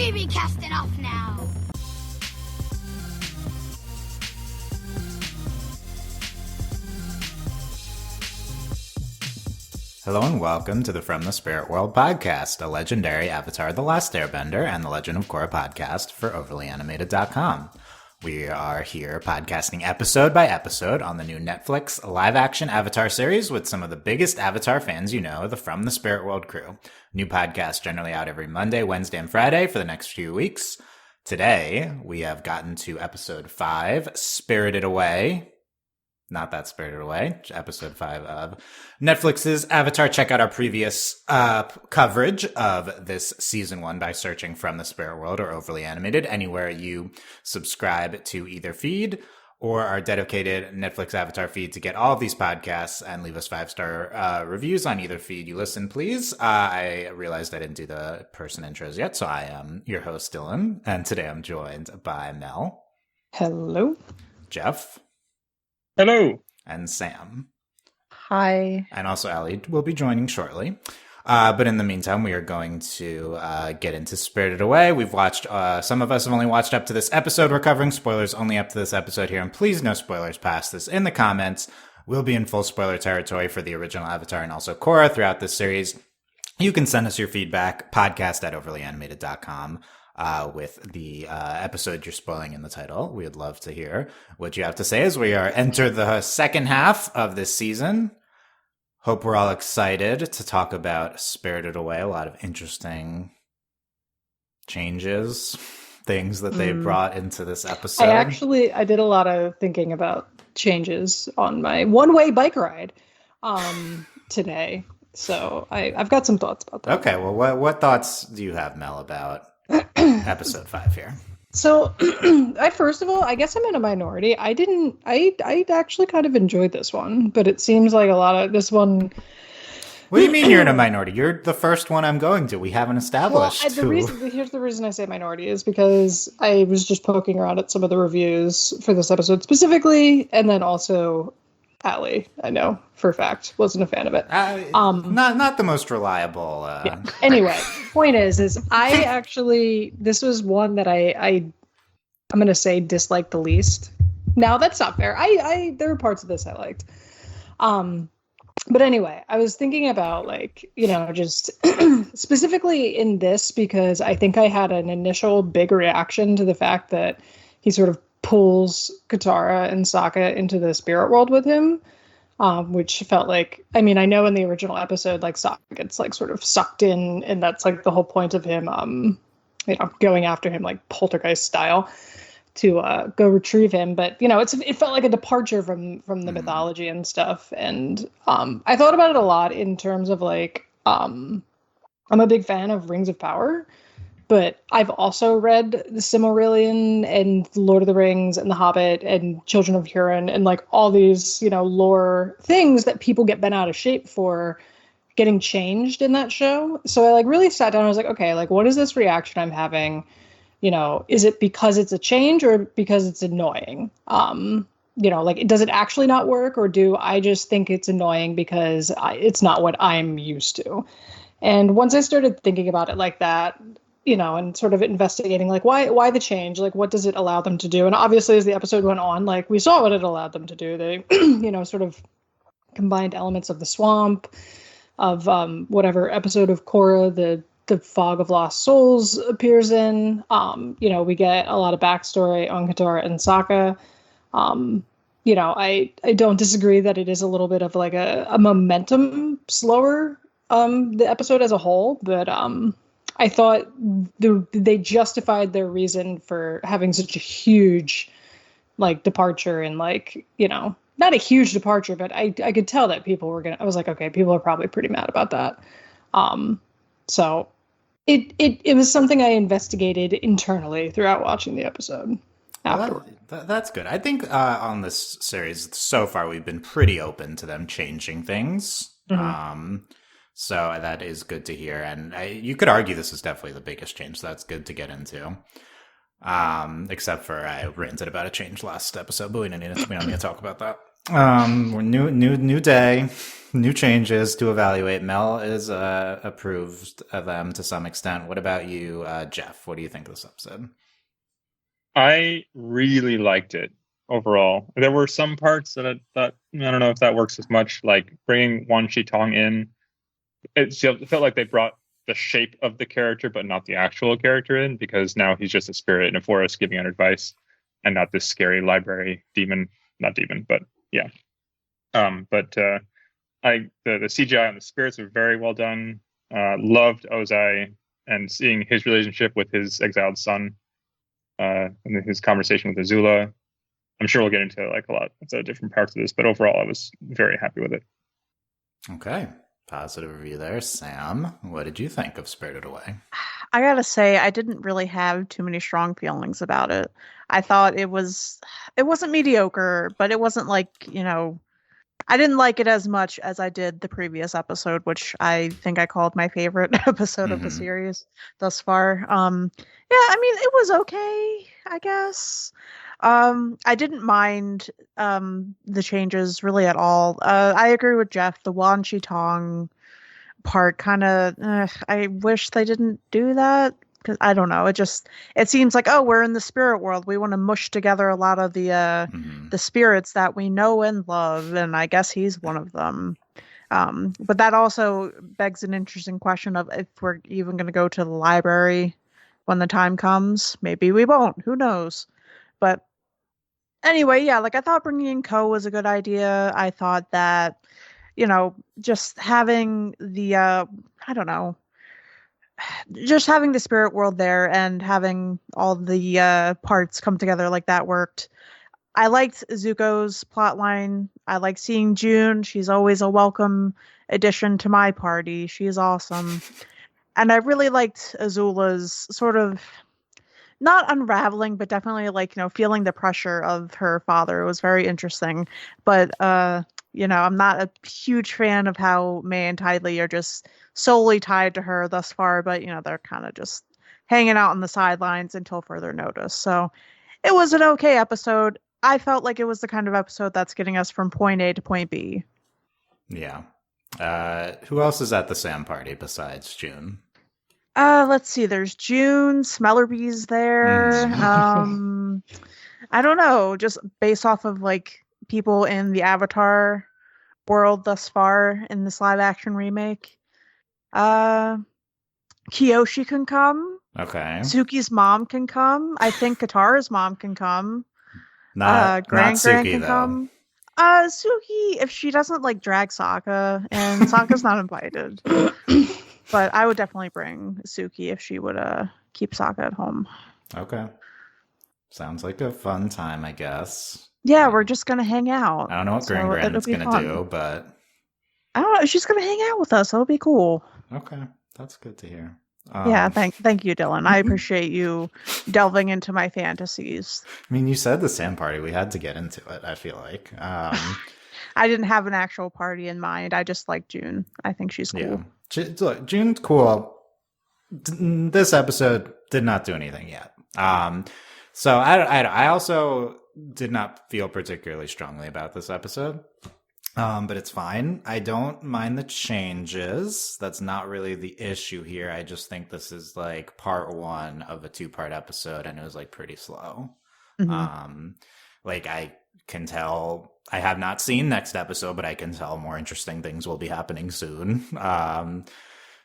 We be casting off now. Hello and welcome to the From the Spirit World podcast, a legendary Avatar The Last Airbender and the Legend of Korra podcast for OverlyAnimated.com. We are here podcasting episode by episode on the new Netflix live-action Avatar series with some of the biggest Avatar fans you know, the From the Spirit World crew. New podcast generally out every Monday, Wednesday, and Friday for the next few weeks. Today, we have gotten to episode 5, Spirited Away. Not that Spirited Away, episode 5 of Netflix's Avatar. Check out our previous coverage of this season 1 by searching From the Spirit World or Overly Animated anywhere you subscribe to either feed or our dedicated Netflix Avatar feed to get all of these podcasts and leave us 5-star reviews on either feed you listen, please. I realized I didn't do the person intros yet, so I am your host, Dylan, and today I'm joined by Mel. Hello. Jeff. Hello. And Sam. Hi. And also Allie will be joining shortly. But in the meantime, we are going to get into Spirited Away. We've watched, some of us have only watched up to this episode. We're covering spoilers only up to this episode here. And please no spoilers past this in the comments. We'll be in full spoiler territory for the original Avatar and also Korra throughout this series. You can send us your feedback, podcast@overlyanimated.com. With the episode you're spoiling in the title. We would love to hear what you have to say as we enter the second half of this season. Hope we're all excited to talk about Spirited Away. A lot of interesting changes, things that they brought into this episode. I did a lot of thinking about changes on my one-way bike ride today. So I've got some thoughts about that. Okay, well, what thoughts do you have, Mel, about episode 5 here? So, first of all, I guess I'm in a minority. I actually kind of enjoyed this one, but it seems like a lot of this one. What do you mean you're in a minority? You're the first one I'm going to. We haven't established. Well, here's the reason I say minority is because I was just poking around at some of the reviews for this episode specifically, and then also Allie, I know for a fact, wasn't a fan of it. Not the most reliable. Yeah. Anyway, point is I actually, this was one that I'm going to say disliked the least. Now that's not fair. There were parts of this I liked. But anyway, I was thinking about just specifically in this because I think I had an initial big reaction to the fact that he sort of pulls Katara and Sokka into the spirit world with him, which felt like, I mean, I know in the original episode, like Sokka gets like sort of sucked in, and that's like the whole point of him, going after him like poltergeist style to go retrieve him. But it felt like a departure from the mythology and stuff. And I thought about it a lot in terms of like, I'm a big fan of Rings of Power. But I've also read the Silmarillion and Lord of the Rings and The Hobbit and Children of Huron and like all these, lore things that people get bent out of shape for getting changed in that show. So I like really sat down and I was like, okay, like what is this reaction I'm having? Is it because it's a change or because it's annoying? Does it actually not work, or do I just think it's annoying because it's not what I'm used to? And once I started thinking about it like that, and sort of investigating, like, why the change? Like, what does it allow them to do? And obviously, as the episode went on, like, we saw what it allowed them to do. They, sort of combined elements of the swamp, of whatever episode of Korra the Fog of Lost Souls appears in. We get a lot of backstory on Katara and Sokka. I don't disagree that it is a little bit of, like, a momentum slower, the episode as a whole, but I thought they justified their reason for having such a huge, like, departure and, like, not a huge departure, but I could tell that I was like, okay, people are probably pretty mad about that. So it was something I investigated internally throughout watching the episode afterward. Well, that's good. I think on this series so far, we've been pretty open to them changing things. Mm-hmm. So that is good to hear. And you could argue this is definitely the biggest change. So that's good to get into. Except for I ranted about a change last episode, but we don't need to talk about that. New day, new changes to evaluate. Mel is approved of them to some extent. What about you, Jeff? What do you think of this episode? I really liked it overall. There were some parts that I thought, I don't know if that works as much, like bringing Wan Shi Tong in. It felt like they brought the shape of the character, but not the actual character in, because now he's just a spirit in a forest giving out advice and not this scary library demon, not demon, but yeah. But the CGI on the spirits were very well done. Loved Ozai and seeing his relationship with his exiled son, and his conversation with Azula. I'm sure we'll get into like a lot of different parts of this, but overall, I was very happy with it. Okay, positive review there. Sam, what did you think of Spirited Away? I gotta say, I didn't really have too many strong feelings about it. I thought it wasn't mediocre, but it wasn't like, I didn't like it as much as I did the previous episode, which I think I called my favorite episode of the series thus far. Yeah, I mean, it was okay, I guess. I didn't mind the changes really at all. I agree with Jeff. The Wan Shi Tong part kind of, I wish they didn't do that. Because I don't know, it seems like, oh, we're in the spirit world. We want to mush together a lot of the spirits that we know and love, and I guess he's one of them. But that also begs an interesting question of if we're even going to go to the library when the time comes. Maybe we won't. Who knows? But anyway, yeah, like I thought bringing in Ko was a good idea. I thought that, just having the, I don't know, just having the spirit world there and having all the parts come together like that worked. I liked Zuko's plotline. I like seeing June. She's always a welcome addition to my party. She's awesome. And I really liked Azula's sort of not unraveling, but definitely like, feeling the pressure of her father. It was very interesting. But I'm not a huge fan of how May and Tidley are just solely tied to her thus far, but they're kind of just hanging out on the sidelines until further notice. So it was an okay episode. I felt like it was the kind of episode that's getting us from point A to point B. Yeah. Who else is at the Sam party besides June? Let's see. There's June. Smellerby's there. I don't know. Just based off of like people in the Avatar world thus far in this live action remake. Kyoshi can come. Okay. Suki's mom can come. I think Katara's mom can come. Not Suki, can though. come. Suki, if she doesn't like drag Sokka, and Sokka's not invited. But I would definitely bring Suki if she would keep Sokka at home. Okay. Sounds like a fun time, I guess. Yeah, we're just gonna hang out. I don't know what Grand's gonna do, but I don't know. She's gonna hang out with us. It'll be cool. Okay, that's good to hear. Yeah, thank you, Dylan. I appreciate you delving into my fantasies. I mean, you said the Sam party. We had to get into it, I feel like. I didn't have an actual party in mind. I just like June. I think she's cool. Yeah. Look, June's cool. This episode did not do anything yet. So I also did not feel particularly strongly about this episode. But it's fine. I don't mind the changes. That's not really the issue here. I just think this is like part one of a 2-part episode, and it was like pretty slow. Like I can tell, I have not seen next episode, but I can tell more interesting things will be happening soon.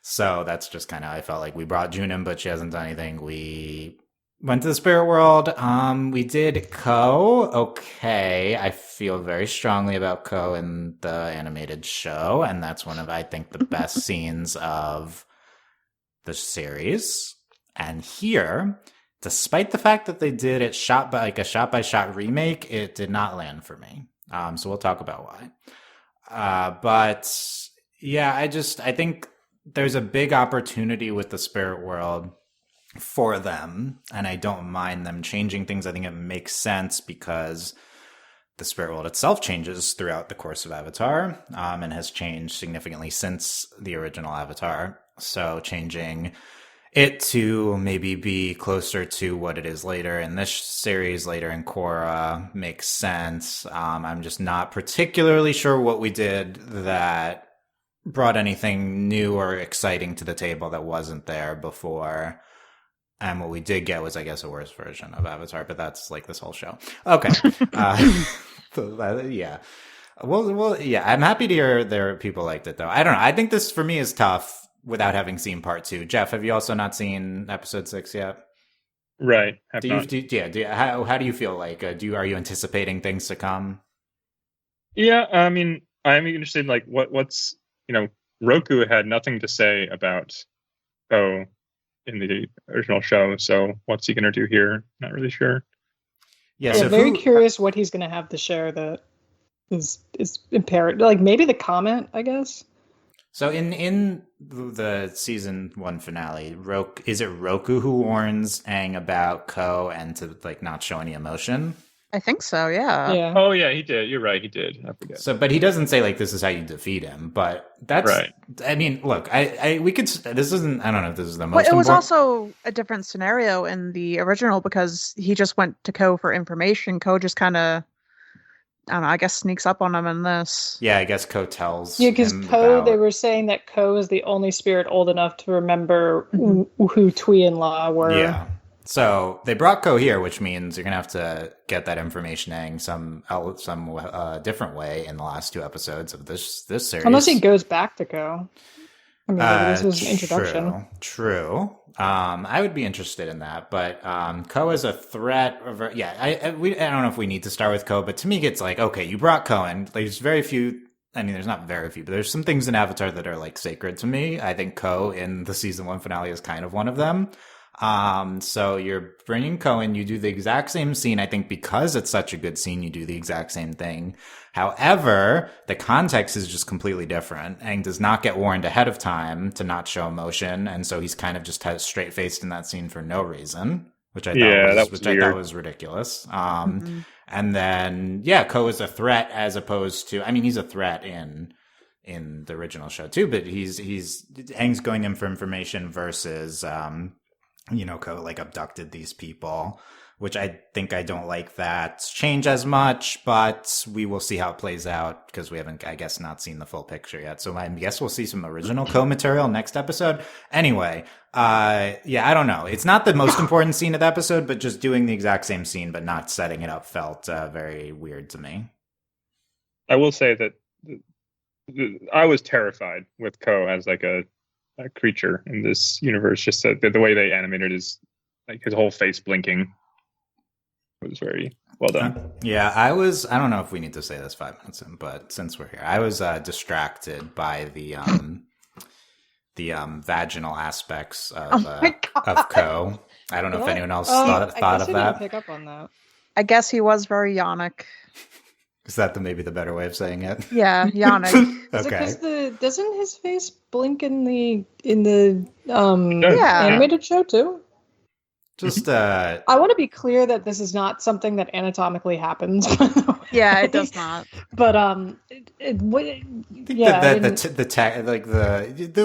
So that's just kind of, I felt like we brought June in, but she hasn't done anything. We went to the spirit world. We did Ko. Okay. I feel very strongly about Ko in the animated show. And that's one of, I think, the best scenes of the series. And here, despite the fact that they did it shot by shot remake, it did not land for me. So we'll talk about why. But yeah, I think there's a big opportunity with the spirit world for them, and I don't mind them changing things. I think it makes sense because the spirit world itself changes throughout the course of Avatar, and has changed significantly since the original Avatar. So changing it to maybe be closer to what it is later in this series, later in Korra, makes sense. I'm just not particularly sure what we did that brought anything new or exciting to the table that wasn't there before. And what we did get was, I guess, a worse version of Avatar, but that's like this whole show. Okay. Yeah. Well, yeah, I'm happy to hear there people liked it, though. I don't know. I think this, for me, is tough without having seen part 2. Jeff, have you also not seen episode 6 yet? Right. How do you feel like? Are you anticipating things to come? Yeah, I mean, I'm interested in like what's Roku had nothing to say about Ko in the original show, so what's he gonna do here? Not really sure. Yeah, Yeah, so very curious what he's going to have to share that is imperative. Like maybe the comment, I guess. So in the season 1 finale, is it Roku who warns Aang about Ko and to like not show any emotion? I think so, yeah. Yeah. Oh yeah, he did. You're right, he did. I forget. So, but he doesn't say like this is how you defeat him. But that's right. I mean, look, we could. This isn't. I don't know if this is the most. But it was important. also a different scenario in the original because he just went to Ko for information. Ko just kind of, I don't know, I guess sneaks up on him in this. Yeah, I guess Ko tells. Yeah, because Ko, they were saying that Ko is the only spirit old enough to remember who Tui and La were. Yeah. So they brought Ko here, which means you're gonna have to get that information in some different way in the last 2 episodes of this series. Unless he goes back to Ko. I mean, maybe this was an introduction. True. I would be interested in that, but Ko is a threat. I don't know if we need to start with Ko, but to me, it's like, okay, you brought Ko in. There's very few. I mean, there's not very few, but there's some things in Avatar that are like sacred to me. I think Ko in the season 1 finale is kind of one of them. So you're bringing Ko in, you do the exact same scene. I think because it's such a good scene, you do the exact same thing. However, the context is just completely different. Aang does not get warned ahead of time to not show emotion, and so he's kind of just straight faced in that scene for no reason, which I thought was ridiculous. And then Ko is a threat as opposed to, I mean, he's a threat in the original show too, but Aang's going in for information versus Ko like abducted these people, which I think I don't like that change as much, but we will see how it plays out because we haven't, I guess, not seen the full picture yet. So I guess we'll see some original Ko material next episode. Anyway, I don't know. It's not the most important scene of the episode, but just doing the exact same scene but not setting it up felt very weird to me. I will say that I was terrified with Ko as like a creature in this universe. Just the way they animated his whole face blinking was very well done. I don't know if we need to say this 5 minutes in, but since we're here, I was distracted by the vaginal aspects of Ko. I don't know if anyone else thought of that. I didn't pick up on that. I guess he was very Yannick. Is that maybe the better way of saying it? Yeah, Yannick. Okay. Doesn't his face blink in the animated show too? Just I want to be clear that this is not something that anatomically happens. Yeah, it does not. But the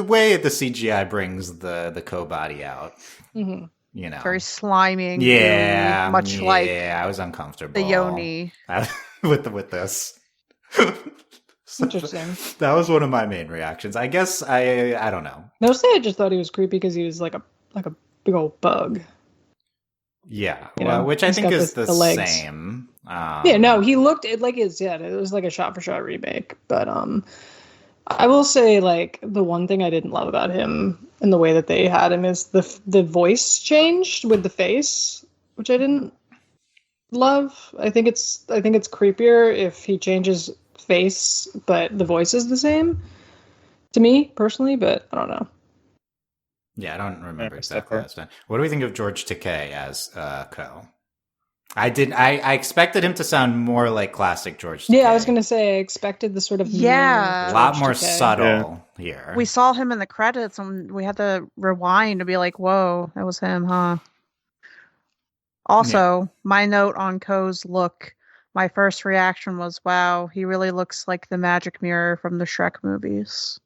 way the CGI brings the Ko body out. Mm-hmm. Very sliming. Yeah, much like I was uncomfortable. The yoni with this. Interesting. That was one of my main reactions. I guess I don't know. Mostly, I just thought he was creepy because he was like a big old bug. Yeah, which I think is the same. He looked it was like a shot for shot remake. But I will say, like, the one thing I didn't love about him and the way that they had him is the voice changed with the face, which I didn't love. I think it's creepier if he changes face, but the voice is the same to me personally. But I don't know. Yeah, I don't remember exactly that. What do we think of George Takei as Ko? I expected him to sound more like classic George Takei. Yeah, I was going to say I expected the sort of a lot more subtle here. We saw him in the credits and we had to rewind to be like, whoa, that was him, huh? Also, my note on Ko's look, my first reaction was, wow, he really looks like the magic mirror from the Shrek movies.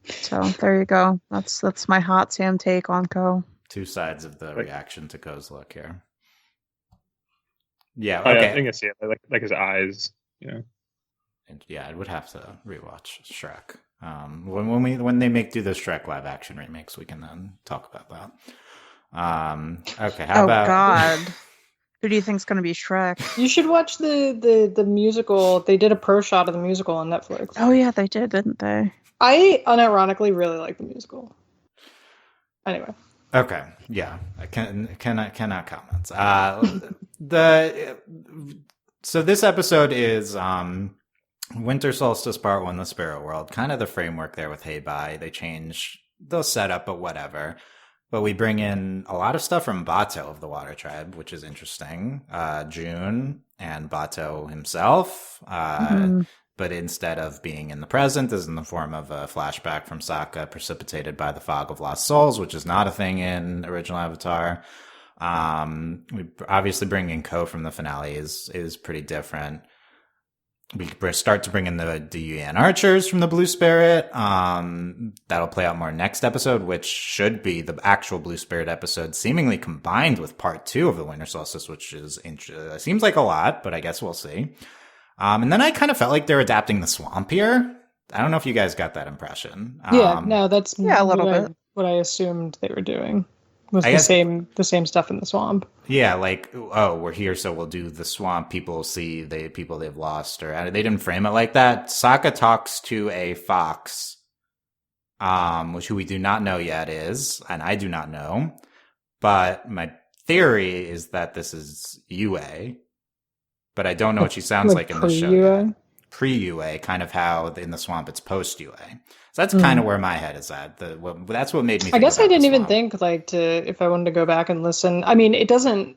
So there you go. That's my hot Sam take on Ko. Two sides of the reaction to Ko's look here. Yeah, Oh, yeah, I okay. think I see it. Like his eyes. Yeah. And yeah, I would have to rewatch Shrek. When they do the Shrek live action remakes, we can then talk about that. Okay, how about? Oh God, who do you think's going to be Shrek? You should watch the musical. They did a pro shot of the musical on Netflix. Oh yeah, they did, didn't they? I unironically really like the musical. Anyway. Okay, yeah, I cannot comment. So this episode is Winter Solstice Part 1, The Spirit World. Kind of the framework there with Hey Bye. They change the setup, but whatever. But we bring in a lot of stuff from Bato of the Water Tribe, which is interesting. June and Bato himself. But instead of being in the present, is in the form of a flashback from Sokka precipitated by the Fog of Lost Souls, which is not a thing in original Avatar. We obviously bring in Ko from the finale is pretty different. We start to bring in the Yuan Archers from the Blue Spirit. That'll play out more next episode, which should be the actual Blue Spirit episode, seemingly combined with Part 2 of the Winter Solstice, which is seems like a lot, but I guess we'll see. And then I kind of felt like they're adapting the swamp here. I don't know if you guys got that impression. That's a little bit what I assumed they were doing. Was I the same stuff in the swamp. Yeah, like, oh, we're here, so we'll do the swamp. People see the people they've lost, or they didn't frame it like that. Sokka talks to a fox, who we do not know yet is, and I do not know. But my theory is that this is Yue, but I don't know what she sounds like in the show yet. Pre-Yue, kind of how in the swamp it's post-Yue. So that's kind of where my head is at. That's what made me think I guess I didn't even swamp. think if I wanted to go back and listen. I mean, it doesn't.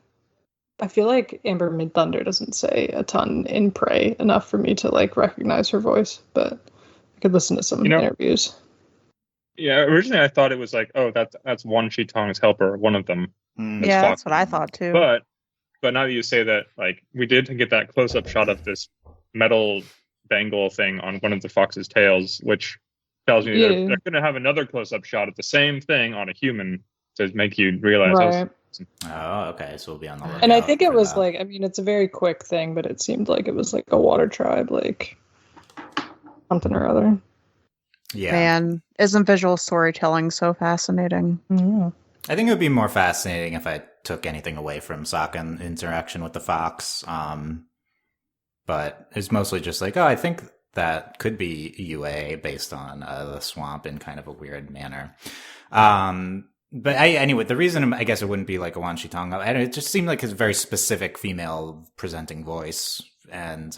I feel like Amber Midthunder doesn't say a ton in Prey enough for me to recognize her voice, but I could listen to some interviews. Yeah, originally I thought it was that's Wan Shi Tong's helper, one of them. Yeah, that's what I thought too. But now that you say that, we did get that close-up shot of this metal bangle thing on one of the fox's tails, which tells me they're going to have another close-up shot of the same thing on a human to make you realize. Right. Oh, okay. So we'll be on the lookout. And I think it was it's a very quick thing, but it seemed like it was a water tribe, something or other. Yeah. Man, isn't visual storytelling so fascinating? Mm-hmm. I think it would be more fascinating if I took anything away from Sokka and interaction with the fox. But it's mostly just I think that could be Yue based on the swamp in kind of a weird manner. But anyway, the reason I guess it wouldn't be like a Wan Shi Tong, it just seemed like his very specific female presenting voice. And,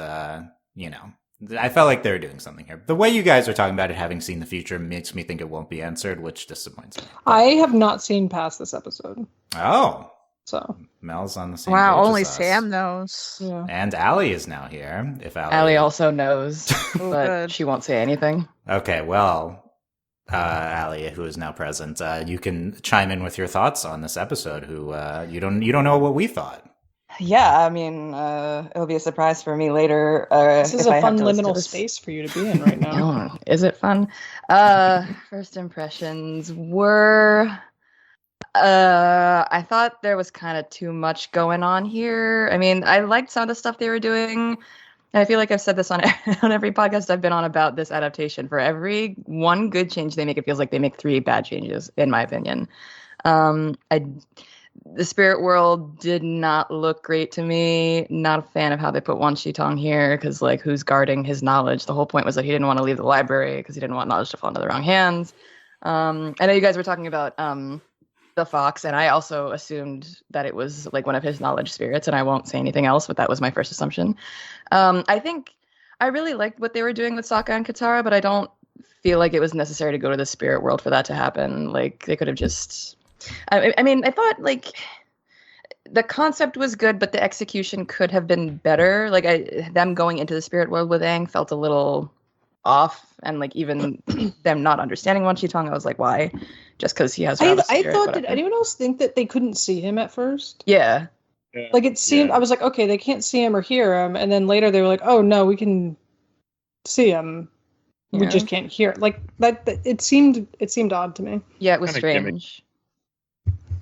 I felt like they were doing something here. The way you guys are talking about it, having seen the future, makes me think it won't be answered, which disappoints me. I have not seen past this episode. Oh. So Mel's on the same Wow, page only as us. Sam knows. Yeah. And Allie is now here. If Allie also knows, Oh, but good. she won't say anything. Okay, well, Allie, who is now present, you can chime in with your thoughts on this episode. Who you don't know what we thought. Yeah, I mean, it'll be a surprise for me later. This is if a I have fun to listen to liminal this. space for you to be in right now. Oh, is it fun? First impressions were. I thought there was kind of too much going on here. I mean, I liked some of the stuff they were doing. And I feel like I've said this on every podcast I've been on about this adaptation. For every one good change they make, it feels like they make 3 bad changes, in my opinion. The spirit world did not look great to me. Not a fan of how they put Wan Shi Tong here, because who's guarding his knowledge? The whole point was that he didn't want to leave the library because he didn't want knowledge to fall into the wrong hands. I know you guys were talking about the fox, and I also assumed that it was one of his knowledge spirits, and I won't say anything else, but that was my first assumption. I think I really liked what they were doing with Sokka and Katara, but I don't feel like it was necessary to go to the spirit world for that to happen. They could have just... I mean, I thought the concept was good, but the execution could have been better. Them going into the spirit world with Aang felt a little off, and even them not understanding Wan Shi Tong, I was like, why? Just because he has. I thought, did anyone else think that they couldn't see him at first? Yeah. It seemed, I was like, okay, they can't see him or hear him, and then later they were like, oh no, we can see him. we just can't hear it. Like that it seemed odd to me. Yeah, it was Kinda strange.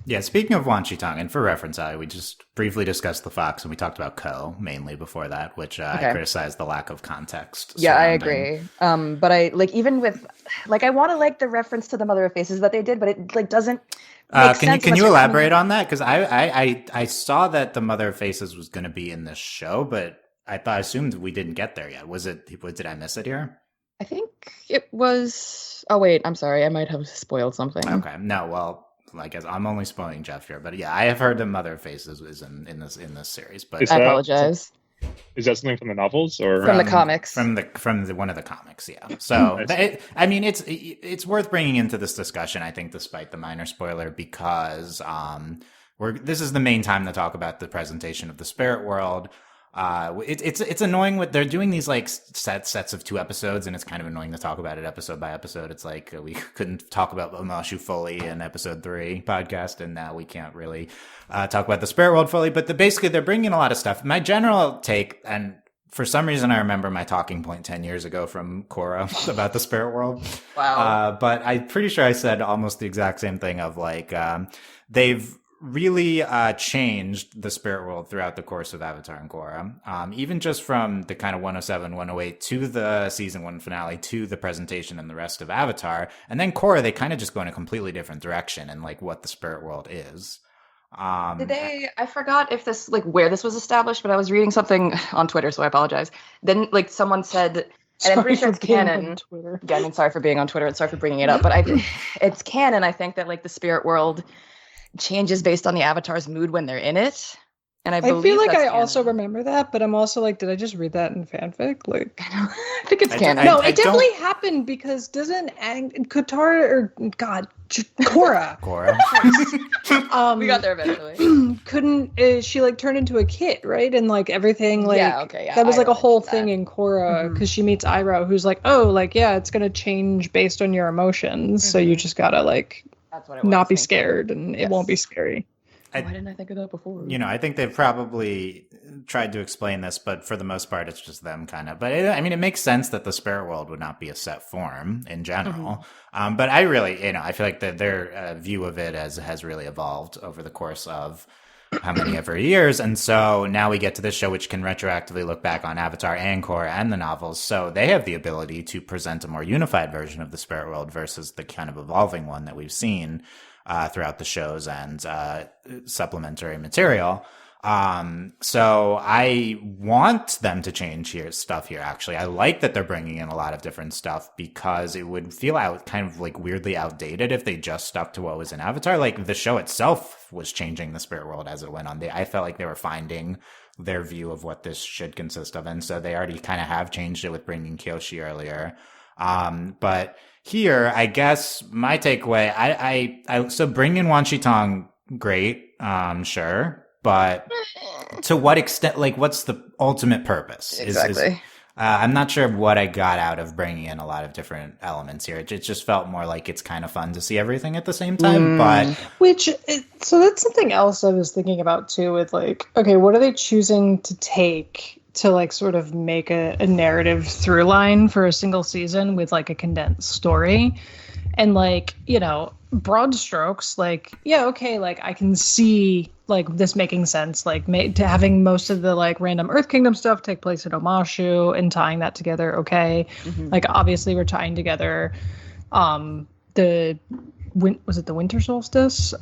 Yeah, speaking of Wan Chi-tong, and for reference, we just briefly discussed the Fox, and we talked about Ko mainly before that, which I criticized the lack of context. Yeah, I surrounding. agree. But I like even with like I want to like the reference to the Mother of Faces that they did, but it like doesn't. Make sense Can unless you you're elaborate on that? Because I saw that the Mother of Faces was going to be in this show, but I assumed we didn't get there yet. Did I miss it here? I think it was. Oh wait, I'm sorry. I might have spoiled something. Okay, no, well. I guess I'm only spoiling Jeff here, but yeah, I have heard that Mother of Faces is in this series. But I apologize. Is that something from the novels or From the comics? From one of the comics, yeah. So it's worth bringing into this discussion, I think, despite the minor spoiler, because this is the main time to talk about the presentation of the spirit world. It's annoying with they're doing these like sets of 2 episodes, and it's kind of annoying to talk about it episode by episode. It's like we couldn't talk about Omashu fully in episode 3 podcast, and now we can't really talk about the spirit world fully. But basically they're bringing in a lot of stuff. My general take, and for some reason I remember my talking point 10 years ago from Korra about the spirit world. Wow. But I'm pretty sure I said almost the exact same thing of like they've really changed the spirit world throughout the course of Avatar and Korra. Even just from the kind of 107, 108 to the season 1 finale to the presentation and the rest of Avatar. And then Korra, they kind of just go in a completely different direction in like what the spirit world is. Did they? I forgot if this like where this was established, but I was reading something on Twitter, so I apologize. Then like someone said, and I'm pretty sure it's canon. Yeah, I mean, sorry for being on Twitter and sorry for bringing it up, but it's canon. I think that like the spirit world changes based on the avatar's mood when they're in it. And I feel like I canon. also remember that, but I'm also like, did I just read that in fanfic? Like, I think it's canon. No, it definitely happened because doesn't Katara or God Korra we got there eventually. Couldn't she like turn into a kid, right? And like everything like that was like a whole thing in Korra because she meets Iroh, who's like, oh, like it's gonna change based on your emotions, so you just gotta like. That's what not be scared, and it won't be scary. Why didn't I think of that before? I think they've probably tried to explain this, but for the most part, it's just them kind of. But it makes sense that the spirit world would not be a set form in general. But I really, I feel like their view of it has really evolved over the course of how many ever years. And so now we get to this show, which can retroactively look back on Avatar and Korra and the novels. So they have the ability to present a more unified version of the spirit world versus the kind of evolving one that we've seen throughout the shows and supplementary material. So I want them to change stuff here, actually. I like that they're bringing in a lot of different stuff because it would feel kind of like weirdly outdated if they just stuck to what was in Avatar. Like the show itself was changing the spirit world as it went on. I felt like they were finding their view of what this should consist of. And so they already kind of have changed it with bringing Kyoshi earlier. But here, I guess my takeaway, so bring in Wan Chi-tong, great, sure. But to what extent, like, what's the ultimate purpose? Exactly. I'm not sure what I got out of bringing in a lot of different elements here. It just felt more like it's kind of fun to see everything at the same time. So that's something else I was thinking about too with like, okay, what are they choosing to take to like sort of make a narrative through line for a single season with like a condensed story? And like, broad strokes, like, yeah, okay, like I can see like this making sense, like to having most of the like random Earth Kingdom stuff take place at Omashu and tying that together. Okay. Like obviously we're tying together was it the winter solstice?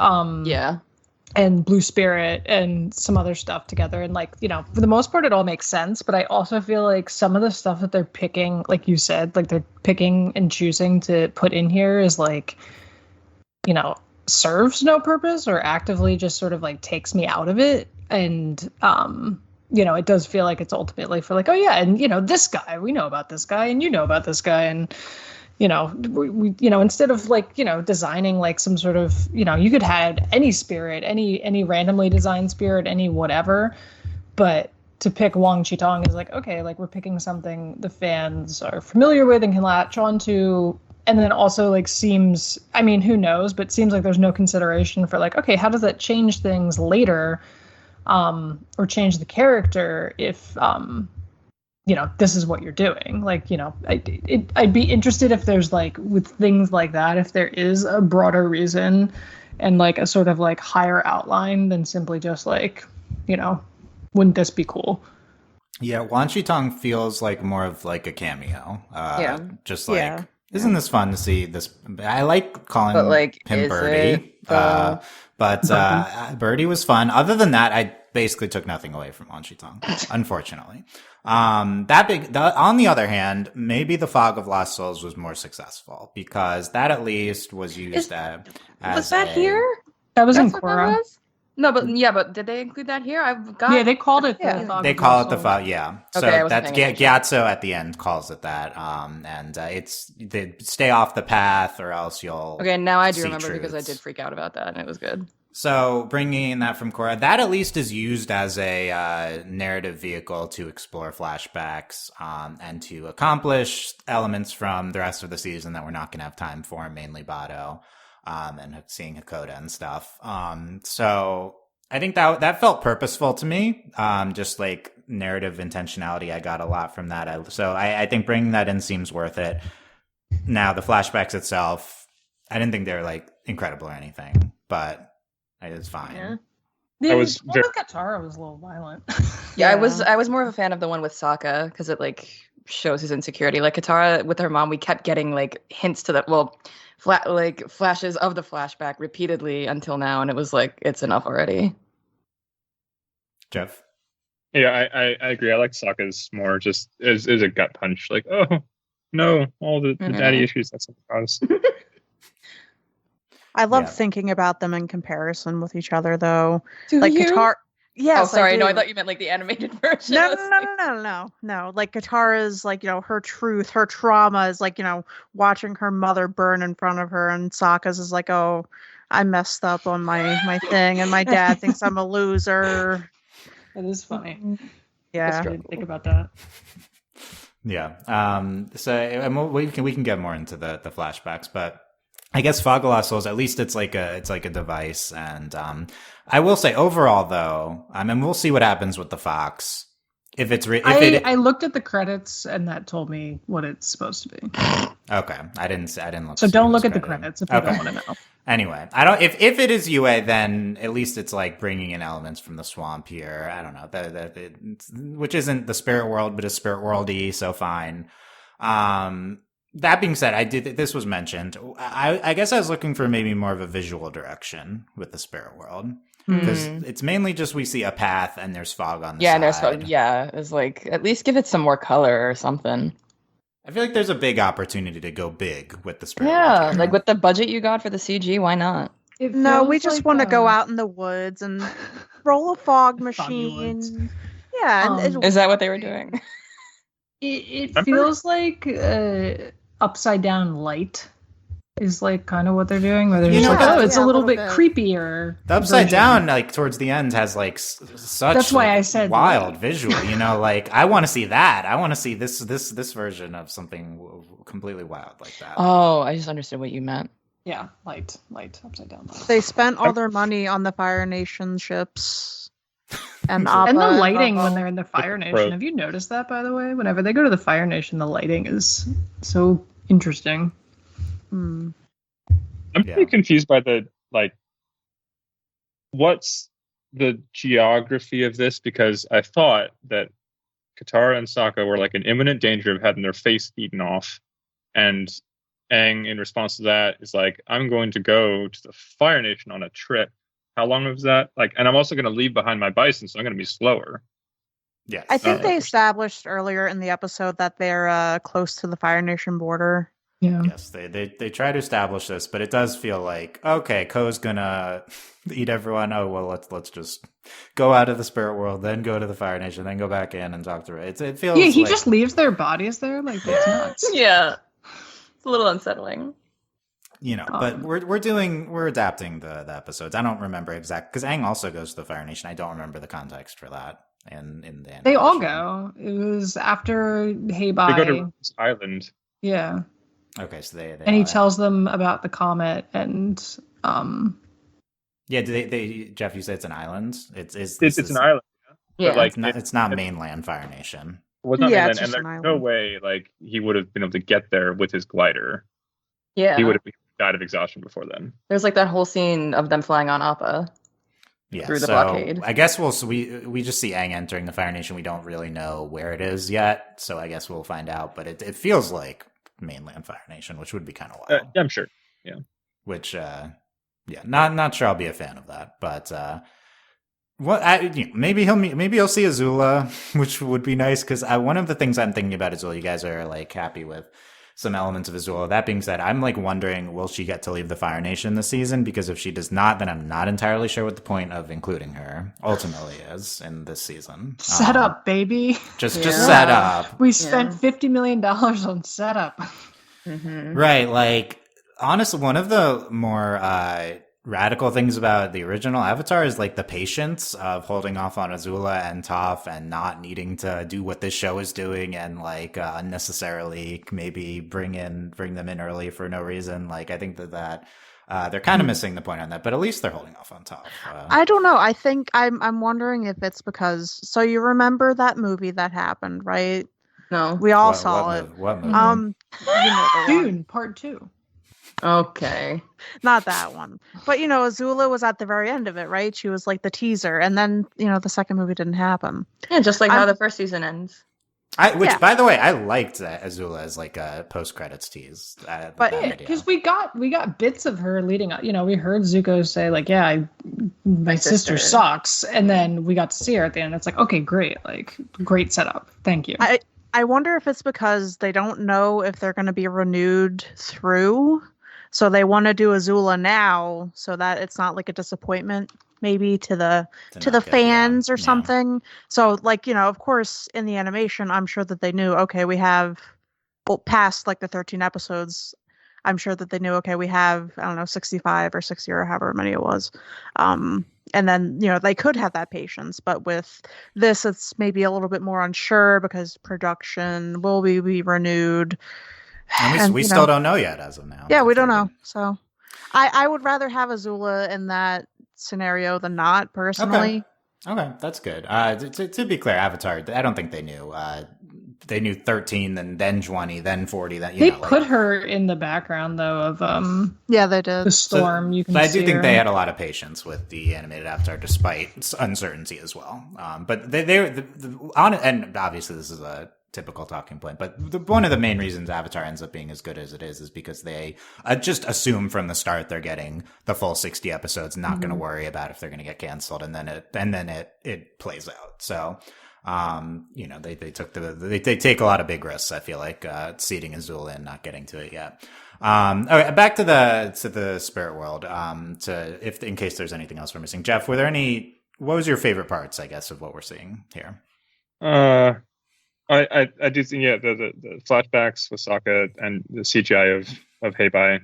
And Blue Spirit and some other stuff together. And like, for the most part, it all makes sense. But I also feel like some of the stuff that they're picking, like you said, like they're picking and choosing to put in here is like, serves no purpose or actively just sort of like takes me out of it. And, it does feel like it's ultimately for like, oh yeah. And, this guy, we know about this guy and you know about this guy. And, we instead of like, designing like some sort of, you could have any spirit, any randomly designed spirit, any whatever, but to pick Wan Chi-tong is like, okay, like we're picking something the fans are familiar with and can latch on to. And then also like seems, I mean, who knows, but seems like there's no consideration for like, okay, how does that change things later, or change the character if this is what you're doing. Like, I'd be interested if there's like with things like that, if there is a broader reason and like a sort of like higher outline than simply just like, wouldn't this be cool? Yeah, Wan Shi Tong feels like more of like a cameo. Yeah. Just like, Yeah. isn't this fun to see this? I like calling But, like, him is Birdie. it, though? But Birdie was fun. Other than that, I basically took nothing away from Wan Shi Tong, unfortunately. On the other hand, maybe the Fog of Lost Souls was more successful because that at least was used as Was that here? That was in That's what that Korra. was? No, but did they include that here? I've got. Yeah, they called it Yeah. the Fog They of call Lost it the Souls. fog, yeah. So Okay, I wasn't that's paying attention. Gyatso at the end calls it that. And it's they stay off the path, or else you'll. Okay, now I do see remember because I truths. did freak out about that, and it was good. So bringing in that from Korra, that at least is used as a narrative vehicle to explore flashbacks and to accomplish elements from the rest of the season that we're not going to have time for, mainly Bado and seeing Hakoda and stuff. So I think that felt purposeful to me. Just like narrative intentionality, I got a lot from that. I think bringing that in seems worth it. Now the flashbacks itself, I didn't think they were like incredible or anything, but it was fine. Yeah. The I was one very- with Katara was a little violent. Yeah, I Yeah. was more of a fan of the one with Sokka because it like shows his insecurity. Like Katara with her mom, we kept getting like hints to flashes of the flashback repeatedly until now, and it was like it's enough already. Jeff? Yeah, I agree. I like Sokka's more just is a gut punch. Like, oh no, all the daddy issues that's caused. I love Yeah. thinking about them in comparison with each other, though. Do Like you? Katara. Yes, Oh, sorry. No, I do. thought you meant like the animated version. No, I was like- no. Like Katara's like, her truth, her trauma is like, watching her mother burn in front of her, and Sokka's is like, oh, I messed up on my thing, and my dad thinks I'm a loser. It is funny. Yeah. I didn't think about that. Yeah. So and we can get more into the flashbacks, but I guess Fog of Lost Souls, at least it's like a device. And I will say overall though, and we'll see what happens with the Fox. I looked at the credits and that told me what it's supposed to be. Okay. I didn't look. So see don't who's look at the credited. credits if you Okay. don't want to know. Anyway, I don't. If it is UA, then at least it's like bringing in elements from the swamp here. I don't know, which isn't the spirit world, but is spirit worldy, so fine. That being said, this was mentioned. I guess I was looking for maybe more of a visual direction with the spirit world because it's mainly just we see a path and there's fog on the Yeah, side. and there's it's like at least give it some more color or something. I feel like there's a big opportunity to go big with the spirit world. Yeah, here. like with the budget you got for the CG, why not? It No, we feels just like, want to go out in the woods and roll a fog Foggy machine. woods. Yeah, and Is that what they were doing? It I'm feels like upside down light is like kind of what they're doing, where they're You just know, like, oh, it's yeah, a little bit bit. creepier. The upside version. down, like towards the end, has like such. That's why like, I said wild that. visual. Like I want to see that. I want to see this version of something completely wild like that. Oh, I just understood what you meant. Yeah, light, upside down light. they spent all their money on the Fire Nation ships. And And the Appa lighting when Appa. they're in the Fire Pro- Nation. Have you noticed that, by the way? Whenever they go to the Fire Nation, the lighting is so interesting. Hmm. I'm Yeah. pretty confused by the what's the geography of this, because I thought that Katara and Sokka were like in imminent danger of having their face eaten off, and Aang, in response to that, is like, "I'm going to go to the Fire Nation on a trip." How long was that? Like, and I'm also going to leave behind my bison, so I'm going to be slower. Yes. I think Oh, they for- established earlier in the episode that they're close to the Fire Nation border. Yeah. Yes, they try to establish this, but it does feel like okay, Ko's gonna eat everyone. Oh well, let's just go out of the spirit world, then go to the Fire Nation, then go back in and talk to her. It feels Yeah, he like, just leaves their bodies there. Like, that's nuts. Yeah, it's a little unsettling. but we're adapting the episodes. I don't remember exact because Aang also goes to the Fire Nation. I don't remember the context for that in the They all animation. go. It was after Hey They Bye. go to this island. Yeah. Okay, so they And he all- tells them about the comet and Yeah, do they Jeff, you say it's an island? It's It's an island. Yeah, But, like, it's not mainland Fire Nation. Was not Yeah, mainland, it's and just there's an no island. way like he would have been able to get there with his glider. Yeah. He would have died of exhaustion before then. There's like that whole scene of them flying on Appa. Yeah, Through the so blockade. I guess we just see Aang entering the Fire Nation. We don't really know where it is yet, so I guess we'll find out. But it feels like mainland Fire Nation, which would be kind of wild. Yeah, I'm sure. Yeah. Which, not sure I'll be a fan of that. But maybe he'll see Azula, which would be nice because one of the things I'm thinking about Azula, you guys are like happy with some elements of Azula. That being said, I'm like wondering, will she get to leave the Fire Nation this season? Because if she does not, then I'm not entirely sure what the point of including her ultimately is in this season. Set up, baby. Just set up. We spent $50 million on setup. Mm-hmm. Right, like honestly, one of the more radical things about the original Avatar is like the patience of holding off on Azula and Toph and not needing to do what this show is doing and like unnecessarily maybe bring them in early for no reason. Like I think that they're kind of missing the point on that, but at least they're holding off on Toph. I don't know. I think I'm wondering if it's because so you remember that movie that happened, right? No. We all saw it. What movie? You know the one. Dune Part 2. Okay. Not that one. But Azula was at the very end of it, right? She was like the teaser, and then the second movie didn't happen. Yeah, just like how the first season ends. By the way, I liked Azula as like a post-credits tease. But Yeah, because we got bits of her leading up. We heard Zuko say like, "Yeah, my sister sucks," and then we got to see her at the end. It's like, okay, great, like great setup. Thank you. I wonder if it's because they don't know if they're going to be renewed through, so they want to do Azula now, so that it's not like a disappointment maybe to the fans or something. So like of course in the animation, I'm sure that they knew. Okay, we have past like the 13 episodes. I'm sure that they knew. Okay, we have 65 or 60 or however many it was. And then, they could have that patience, but with this, it's maybe a little bit more unsure because production will be renewed. And we still don't know yet as of now. Yeah, we don't know. So I would rather have Azula in that scenario than not, personally. Okay, that's good. To be clear, Avatar, I don't think they knew. They knew 13, then 20, then 40. They put her in the background though of yeah, they did the storm. You can. But I see do think her. they had a lot of patience with the animated Avatar, despite uncertainty as well. But and obviously this is a typical talking point. But one of the main reasons Avatar ends up being as good as it is because they just assume from the start they're getting the full 60 episodes, not going to worry about if they're going to get canceled, and then it plays out. So. They take a lot of big risks. I feel like seeding Azula and not getting to it yet. Okay, back to the spirit world. In case there's anything else we're missing, Jeff, what was your favorite parts? I guess of what we're seeing here. I do think the flashbacks with Sokka and the CGI of Heibai,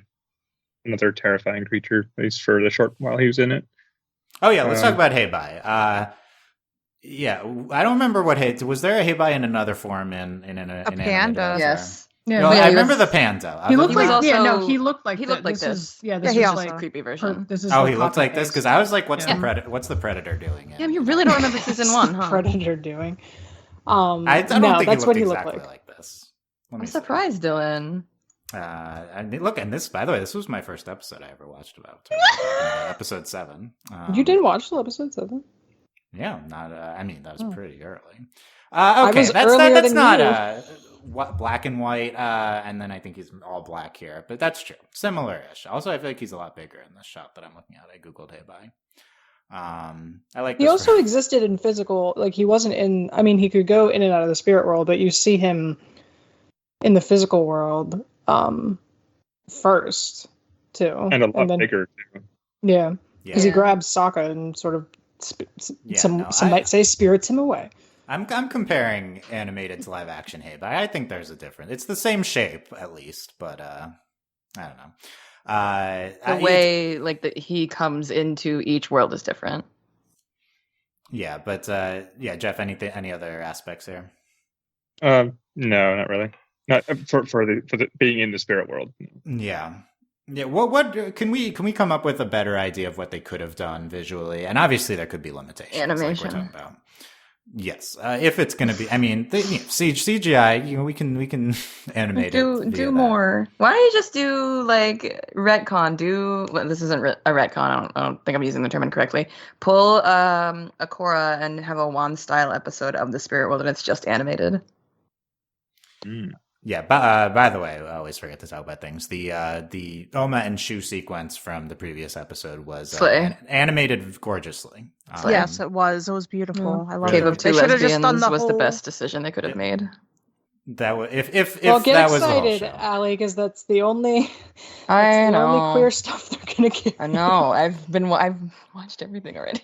another terrifying creature, at least for the short while he was in it. Oh yeah, let's talk about Heibai. Yeah, I don't remember was there a Heibai in another form in a panda? Yes. Yeah, no, I remember the panda. He looked like he looked like this. This he is also like a creepy version. He looked like this because I was like, what's the predator doing? Yeah, you really don't remember season 1, huh? Predator doing. I don't think that's he what looked he exactly looked like. this. I'm surprised, Dylan. And this, by the way, this was my first episode I ever watched about episode 7. You did watch the episode 7? Yeah, not. That was pretty early. Okay, that's not black and white. And then I think he's all black here, but that's true. Similar-ish. Also, I feel like he's a lot bigger in this shot that I'm looking at. I googled Heibai. I like. He also existed in physical. Like he wasn't in. He could go in and out of the spirit world, but you see him in the physical world first too, and a lot bigger too. Yeah, because he grabs Sokka and sort of. Some might say spirits him away. I'm comparing animated to live action Heibai. I think there's a difference. It's the same shape at least, but I don't know. The way he comes into each world is different. Yeah, but Jeff, any other aspects here? No, not really. Not for the being in the spirit world. Yeah. Yeah, what can we come up with a better idea of what they could have done visually? And obviously there could be limitations. Animation. Like we're talking about. Yes, if it's going to be, I mean, CGI, we can animate it. Do via that. more. Why don't you just do like retcon? Well, this isn't a retcon. I don't think I'm using the term incorrectly. Pull a Korra and have a Wan style episode of the Spirit World, and it's just animated. Yeah. By the way, I always forget to talk about things. The Oma and Shu sequence from the previous episode was animated gorgeously. Yes, it was. It was beautiful. I love Cave it. of Two They should have Lesbians just done the was the whole- best decision they could have made. That was if Well, get that was the whole excited, show. Allie, because that's the only I know. only queer stuff they're gonna give. I know. I've watched everything already.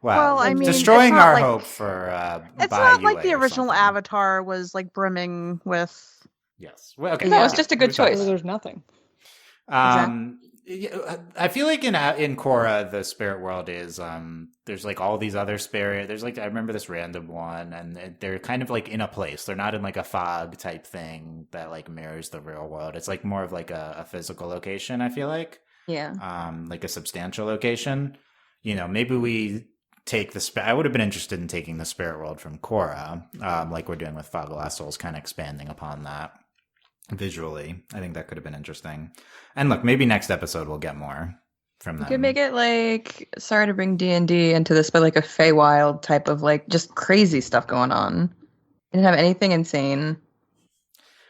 Wow, Well, I mean, destroying it's not our like- hope for. It's Bai not like Yue the or original something. Avatar was like brimming with. Yes. Well, okay. No, it's just a good choice. There's nothing. I feel like in Korra, the spirit world is there's like all these other spirit. There's like I remember this random one, and they're kind of like in a place. They're not in like a fog type thing that like mirrors the real world. It's like more of like a physical location. I feel Yeah. like a substantial location. Maybe we take I would have been interested in taking the spirit world from Korra, like we're doing with Fog of Last Souls, kind of expanding upon that. Visually, I think that could have been interesting. And look, maybe next episode we'll get more from You them. could make it like, sorry to bring D&D into this, but like a Feywild type of like just crazy stuff going on. You didn't have anything insane.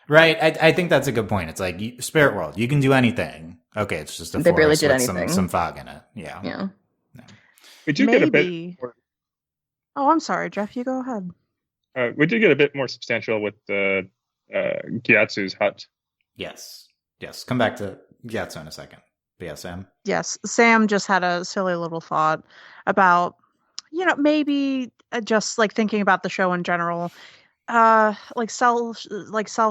Right, I think that's a good point. It's like spirit world, you can do anything. Okay, it's just a They barely forest did with anything. some fog in it. Yeah. Yeah. We do get a Maybe. bit. Oh, I'm sorry, Jeff. You go ahead. We do get a bit more substantial with the Gyatso's hut. Yes. Come back to Gyatso in a second. But yeah, Sam. Yes, Sam just had a silly little thought about, maybe just like thinking about the show in general, like cell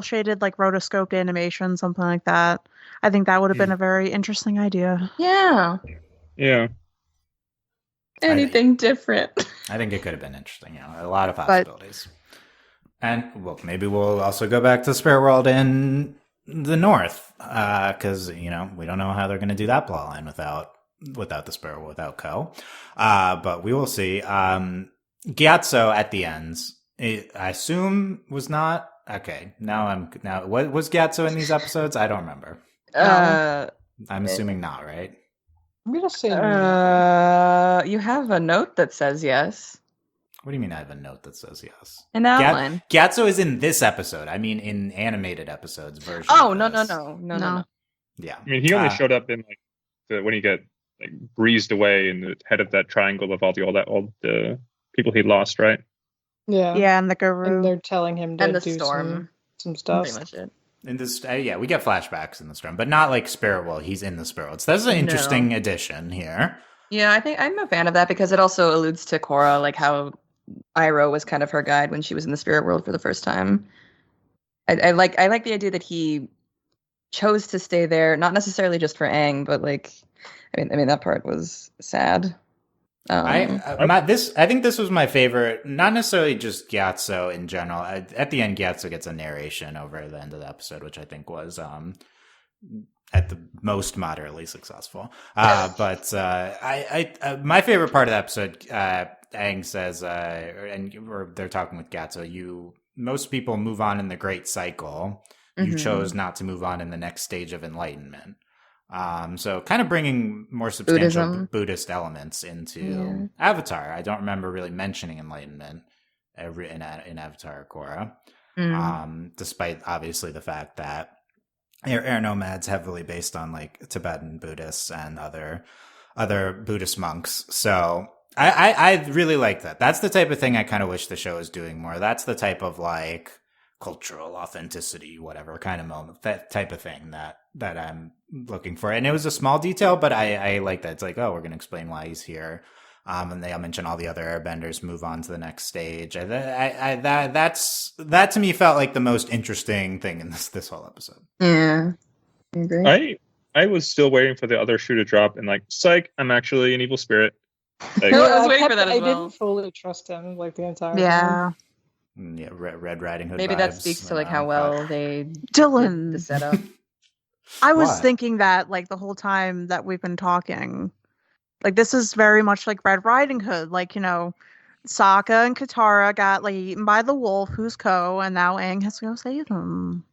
shaded, like rotoscoped animation, something like that. I think that would have been a very interesting idea. Yeah. Yeah. Anything different. I think it could have been interesting. A lot of possibilities. And well, maybe we'll also go back to Spirit World in the north, because we don't know how they're going to do that plotline without the Spirit World, without Ko. But we will see. Gyatso at the ends, I assume was not okay. Now what was Gyatso in these episodes? I don't remember. I'm assuming not, right? I'm gonna say You have a note that says yes. What do you mean I have a note that says yes? An outline. Gyatso is in this episode. I mean, in animated episodes version. Oh, of no. this. Yeah. I mean, he only showed up in like when he got like breezed away in the head of that triangle of all the old people he lost, right? yeah. Yeah, and the guru. And they're telling him to And the do storm. some stuff. Pretty much it. In this, we get flashbacks in the storm, but not like Spirit World. He's in the Spirit World. So that's an interesting addition here. Yeah, I think I'm a fan of that because it also alludes to Korra, like how Iroh was kind of her guide when she was in the spirit world for the first time. I like the idea that he chose to stay there, not necessarily just for Aang, but like, I mean that part was sad. I think this was my favorite. Not necessarily just Gyatso in general. At the end, Gyatso gets a narration over the end of the episode, which I think was at the most moderately successful. But my favorite part of the episode, Aang says, or they're talking with Gyatso. Most people move on in the Great Cycle. You chose not to move on in the next stage of enlightenment. So kind of bringing more substantial Buddhist elements into Avatar. I don't remember really mentioning enlightenment in Avatar Korra, despite obviously the fact that Air Nomad's heavily based on like Tibetan Buddhists and other Buddhist monks. So I really like that. That's the type of thing I kind of wish the show was doing more. That's the type of like cultural authenticity, whatever kind of moment, that type of thing that I'm looking for. And it was a small detail, but I like that. It's like, oh, we're going to explain why he's here. And they'll mention all the other airbenders move on to the next stage. That to me felt like the most interesting thing in this whole episode. Yeah, I agree. I was still waiting for the other shoe to drop and like, psych, I'm actually an evil spirit. Like, I was waiting for that as I well. didn't fully trust him like the entire time. Yeah. Yeah, Red Riding Hood. Maybe that vibes, speaks to like how well they Dylan. did the setup. I was What? thinking that like the whole time that we've been talking, like this is very much like Red Riding Hood, like Sokka and Katara got like eaten by the wolf, who's Ko, and now Aang has to go save them.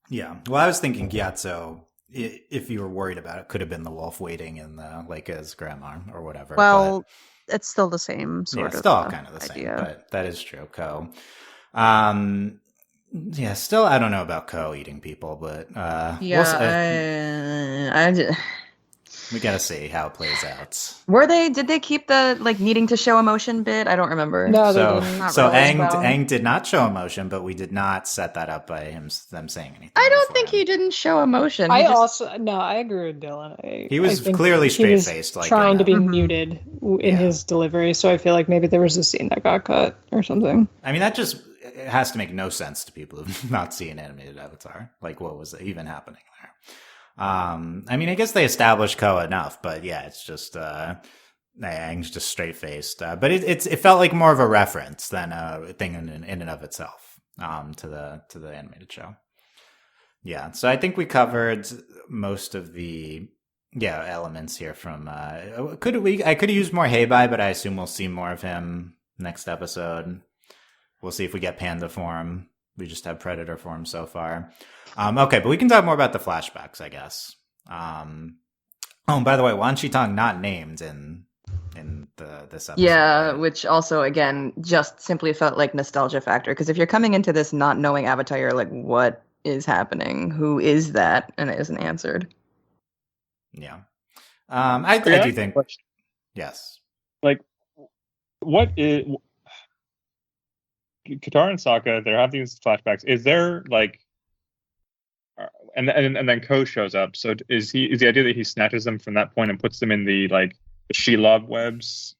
Yeah. Well, I was thinking Gyatso, if you were worried about it, could have been the wolf waiting in the like his grandma or whatever. Well, it's still the same but, sort yeah, of still kind of the idea. same. But that is true. Ko. Yeah, still I don't know about Ko eating people, but we gotta see how it plays out. Did they keep the like needing to show emotion bit? I don't remember. No, they So, didn't. so Really. Aang did not show emotion, but we did not set that up by them saying anything. I don't think he didn't show emotion. I agree with Dylan. He was I think clearly he was straight-faced, like trying to be Mhm. muted in his delivery. So I feel like maybe there was a scene that got cut or something. I mean, that just it has to make no sense to people who've not seen animated Avatar. Like, what was even happening there? I mean, I guess they established Ko enough, but yeah, it's just Aang's just straight faced. But it felt like more of a reference than a thing in and of itself to the animated show. Yeah, so I think we covered most of the elements here from. I could have used more Heibai, but I assume we'll see more of him next episode. We'll see if we get Panda form. We just have Predator form so far. Okay, but we can talk more about the flashbacks, I guess. Oh, by the way, Wan Shi Tong not named in this episode. Yeah, which also again just simply felt like nostalgia factor, because if you're coming into this not knowing Avatar, you're like, what is happening? Who is that? And it isn't answered. Yeah. I do think yes. Like, what is Katara and Sokka? They're having these flashbacks. Is there like, and then Ko shows up. So is the idea that he snatches them from that point and puts them in the like the Shelob webs,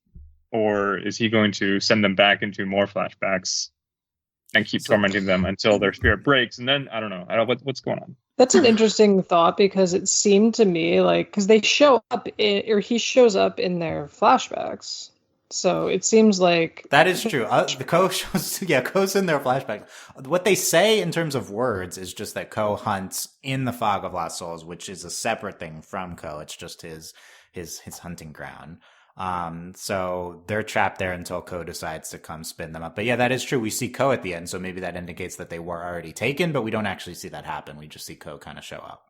or is he going to send them back into more flashbacks and keep tormenting them until their spirit breaks? And then I don't know what's going on. That's an interesting thought, because it seemed to me like, because they show up or he shows up in their flashbacks. So it seems like that is true. The Ko shows, Ko's in their flashback. What they say in terms of words is just that Ko hunts in the Fog of Lost Souls, which is a separate thing from Ko. It's just his hunting ground. So they're trapped there until Ko decides to come spin them up. But yeah, that is true. We see Ko at the end, so maybe that indicates that they were already taken, but we don't actually see that happen. We just see Ko kind of show up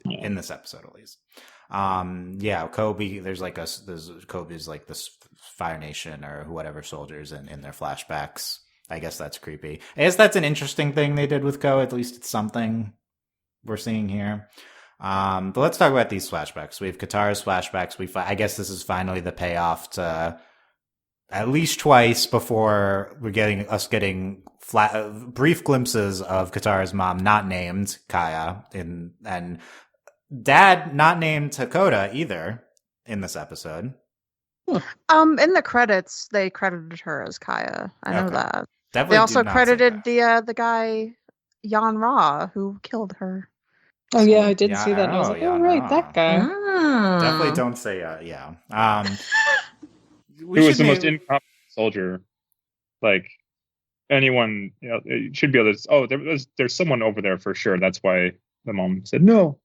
in this episode, at least. Kobe, Kobe's like this Fire Nation or whatever soldiers in their flashbacks. I guess that's creepy. I guess that's an interesting thing they did with Ko. At least it's something we're seeing here. But let's talk about these flashbacks. We have Katara's flashbacks. I guess this is finally the payoff to at least twice before we're getting brief glimpses of Katara's mom, not named Kaya, and Dad not named Hakoda either in this episode. In the credits, they credited her as Kaya. I know that. Definitely they also credited the guy Yan Ra who killed her. Oh yeah, I did see that. And I was like, oh right, that guy. Definitely don't say yeah. Who was the most incompetent soldier? Like anyone, it should be able to. Oh, there's someone over there for sure. That's why the mom said no.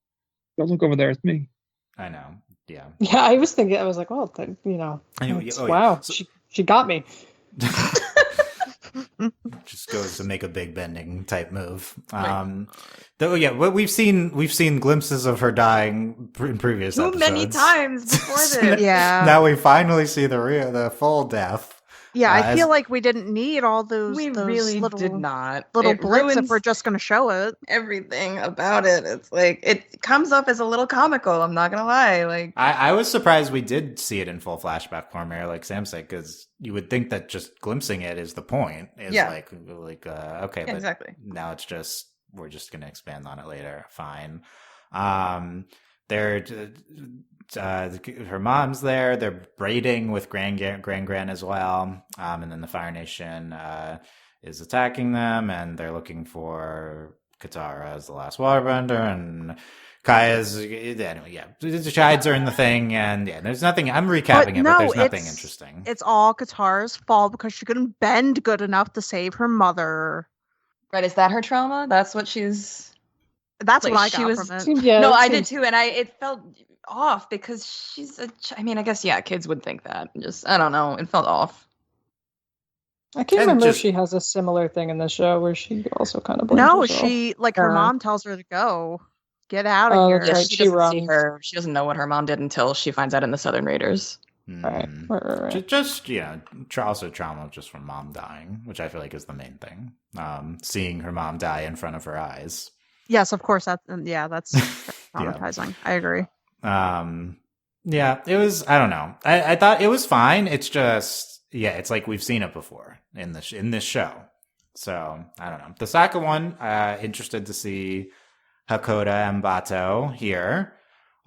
Don't look over there. It's me. I know. Yeah. Yeah, I was thinking. I was like, oh, wow, so, she got me. Just goes to make a big bending type move. But we've seen glimpses of her dying in previous episodes. Too many times before this. Now we finally see the full death. Yeah, I feel like we didn't need all those. We those really little, did not. Little blips if we're just going to show it. Everything about it. It's like it comes up as a little comical. I'm not gonna lie. Like I was surprised we did see it in full flashback form here, like Sam said, because you would think that just glimpsing it is the point. Okay, but exactly. Now it's just we're just gonna expand on it later. Fine. Her mom's there. They're braiding with Gran as well. And then the Fire Nation is attacking them, and they're looking for Katara as the last waterbender, and Kaya's the Chides are in the thing, and there's nothing. I'm recapping but there's nothing interesting. It's all Katara's fault because she couldn't bend good enough to save her mother. Right? Is that her trauma? That's what she's. That's what I got from it. Yeah, no, I did too, and it felt off because she's I mean, I guess kids would think that. Just I don't know, it felt off. I can't And remember if just- she has a similar thing in the show where she also kind of blames No, herself. she like her Yeah. mom tells her to go, get out of Oh, here. that's Yeah, right. she She doesn't see runs. her. She doesn't know what her mom did until she finds out in the Southern Raiders. Right. Mm. Right. Just also trauma just from mom dying, which I feel like is the main thing. Seeing her mom die in front of her eyes. Yes, of course. That's traumatizing. I agree. Yeah, it was. I don't know. I thought it was fine. It's just it's like we've seen it before in this show. So I don't know. The Sokka one. Interested to see Hakoda and Bato here.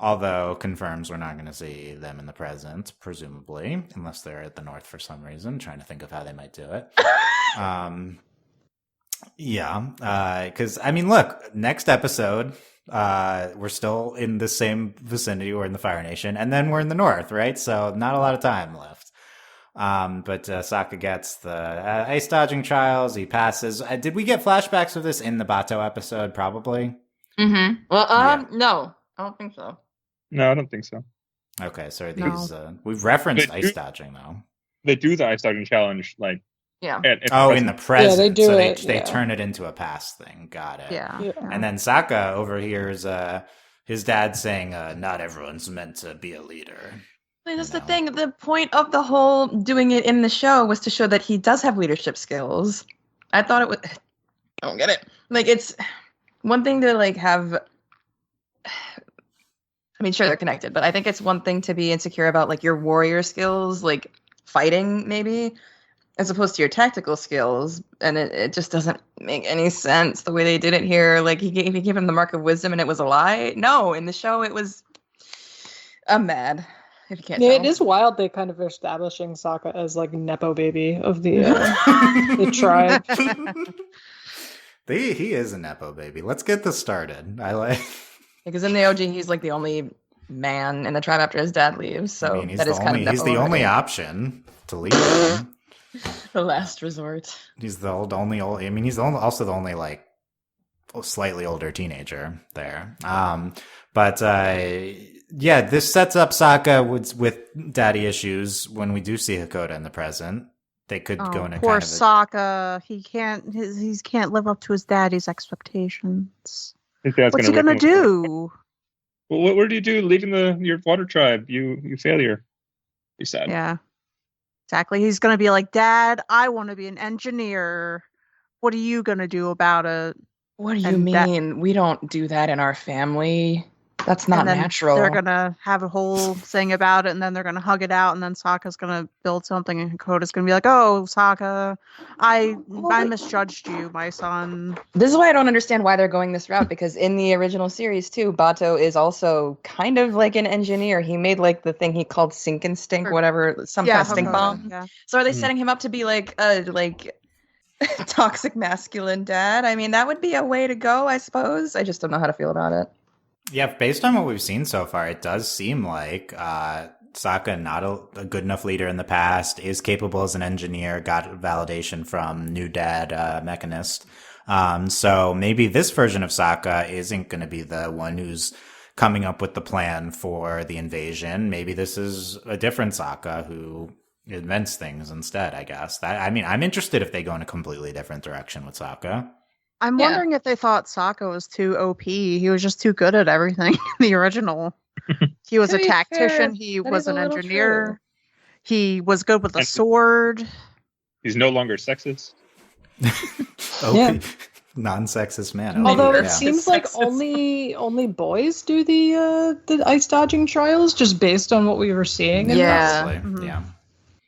Although confirms we're not going to see them in the present, presumably, unless they're at the north for some reason. Trying to think of how they might do it. Because I mean, look, next episode, we're still in the same vicinity. We're in the Fire Nation, and then we're in the north, right? So not a lot of time left. But Sokka gets the ice dodging trials. He passes. Did we get flashbacks of this in the Bato episode? Probably. Mm-hmm. Well, Yeah. no, I don't think so. No, I don't think so. Okay, so No. these we've referenced They ice do- dodging though. They do the ice dodging challenge like Yeah. at In the present. Yeah, they do so it, they yeah. turn it into a past thing. Got it. Yeah. Yeah. And then Sokka overhears his dad saying, "Not everyone's meant to be a leader." That's No. the thing. The point of the whole doing it in the show was to show that he does have leadership skills. I thought it was. I don't get it. Like, it's one thing to like have. I mean, sure, they're connected, but I think it's one thing to be insecure about like your warrior skills, like fighting, maybe, as opposed to your tactical skills. And it just doesn't make any sense the way they did it here. Like he gave him the mark of wisdom, and it was a lie. No, in the show, it was. I'm mad. If you can't Yeah, tell. it is wild. They kind of establishing Sokka as like nepo baby of the the tribe. He is a nepo baby. Let's get this started. I like. Because in the OG, he's like the only man in the tribe after his dad leaves. So I mean, he's that the is kind only of he's the nepo only already. option to lead them. The last resort. He's the only old. I mean, he's also the only like slightly older teenager there. This sets up Sokka with daddy issues. When we do see Hakoda in the present, they could go in a poor kind of Sokka. He can't live up to his daddy's expectations. His dad's What's he rip gonna him apart. do? Well, what do you do leaving your water tribe? You failure. He said. Yeah, exactly. He's gonna be like, Dad, I want to be an engineer. What are you gonna do about it? What do you And that- mean? We don't do that in our family. That's not And then natural. They're gonna have a whole thing about it, and then they're gonna hug it out, and then Sokka's gonna build something, and Hakoda's gonna be like, "Oh, Sokka, I misjudged you, my son." This is why I don't understand why they're going this route, because in the original series too, Bato is also kind of like an engineer. He made like the thing he called sink and stink, Or- whatever, some kind of stink Hakoda, bomb. Yeah. So are they Hmm. setting him up to be like a toxic masculine dad? I mean, that would be a way to go, I suppose. I just don't know how to feel about it. Yeah, based on what we've seen so far, it does seem like Sokka, not a good enough leader in the past, is capable as an engineer, got validation from new dad Mechanist. So maybe this version of Sokka isn't going to be the one who's coming up with the plan for the invasion. Maybe this is a different Sokka who invents things instead, I guess. I'm interested if they go in a completely different direction with Sokka. I'm Yeah. wondering if they thought Sokka was too OP. He was just too good at everything in the original. He was To a be tactician. fair, He that was is a an little engineer. true. He was good with a And- sword. He's no longer sexist. Yeah. Non-sexist man. Maybe Although it that's seems like sexist. only boys do the ice dodging trials, just based on what we were seeing. in Yeah. this. Probably, Mhm. yeah.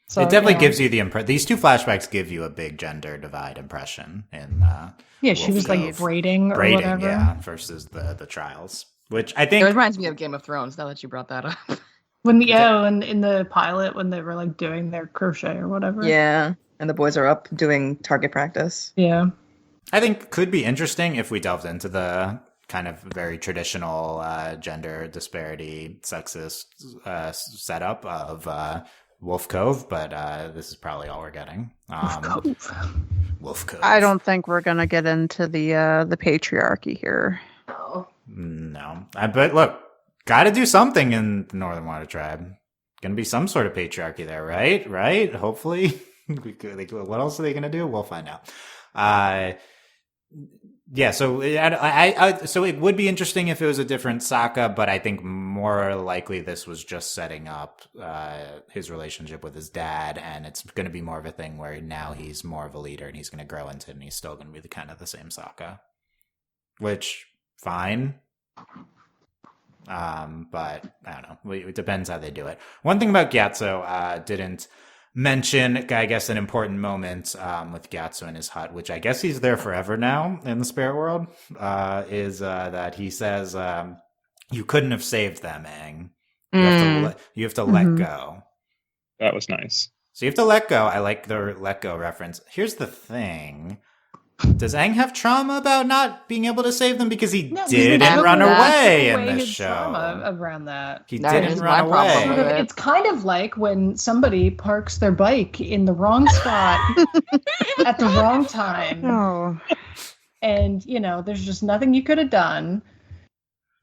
So, It definitely yeah. gives you the impression. These two flashbacks give you a big gender divide impression in Yeah, she was like Wolf Cove. braiding or braiding, whatever. yeah, versus the trials, which I It think. reminds me of Game of Thrones, now that you brought that up. When in the pilot when they were like doing their crochet or whatever. Yeah. And the boys are up doing target practice. Yeah. I think could be interesting if we delved into the kind of very traditional gender disparity, sexist setup of Wolf Cove, but this is probably all we're getting. Wolf Cove. I don't think we're gonna get into the patriarchy here. Oh. No, but look, got to do something in the Northern Water Tribe. Going to be some sort of patriarchy there, right? Right? Hopefully, Like, what else are they going to do? We'll find out. Yeah, so so it would be interesting if it was a different Sokka, but I think more likely this was just setting up his relationship with his dad, and it's going to be more of a thing where now he's more of a leader and he's going to grow into it, and he's still going to be the kind of the same Sokka, which fine. But I don't know. It depends how they do it. One thing about Gyatso didn't mention, I guess, an important moment with Gyatso in his hut, which I guess he's there forever now in the spirit world, is that he says, you couldn't have saved them, Aang. You have to let go. That was nice. So you have to let go. I like the let go reference. Here's the thing. Does Aang have trauma about not being able to save them? Because he didn't run away in this show. Trauma around that. He didn't run away. It's kind of like when somebody parks their bike in the wrong spot at the wrong time. Oh. And, there's just nothing you could have done.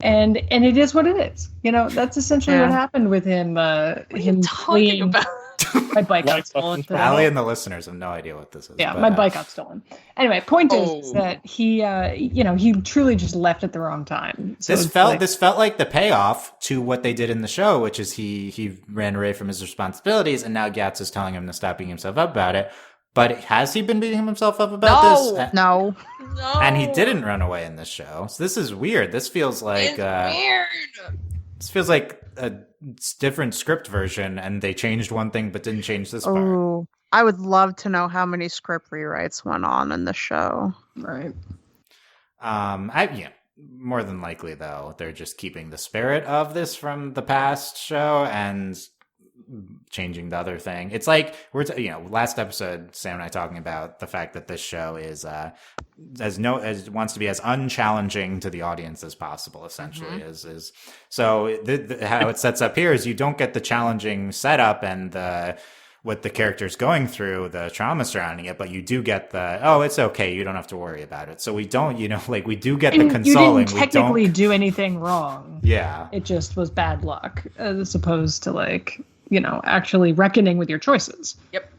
And it is what it is. That's essentially what happened with him. What are you talking about? My bike got stolen. Allie and the listeners have no idea what this is. Yeah, my bike got stolen. Anyway, point is that he, he truly just left at the wrong time. So this felt like the payoff to what they did in the show, which is he ran away from his responsibilities, and now Gyatso is telling him to stop beating himself up about it. But has he been beating himself up about this? No. And he didn't run away in this show. So this is weird. This feels like weird. This feels like a different script version, and they changed one thing but didn't change this part. Oh, I would love to know how many script rewrites went on in the show. Right. More than likely, though, they're just keeping the spirit of this from the past show and changing the other thing. It's like last episode, Sam and I talking about the fact that this show is as wants to be as unchallenging to the audience as possible. Essentially, is so how it sets up here is you don't get the challenging setup and what the character's going through, the trauma surrounding it, but you do get it's okay, you don't have to worry about it. So we don't, we do get the consoling. You didn't technically do anything wrong. Yeah, it just was bad luck, as opposed to actually reckoning with your choices. Yep.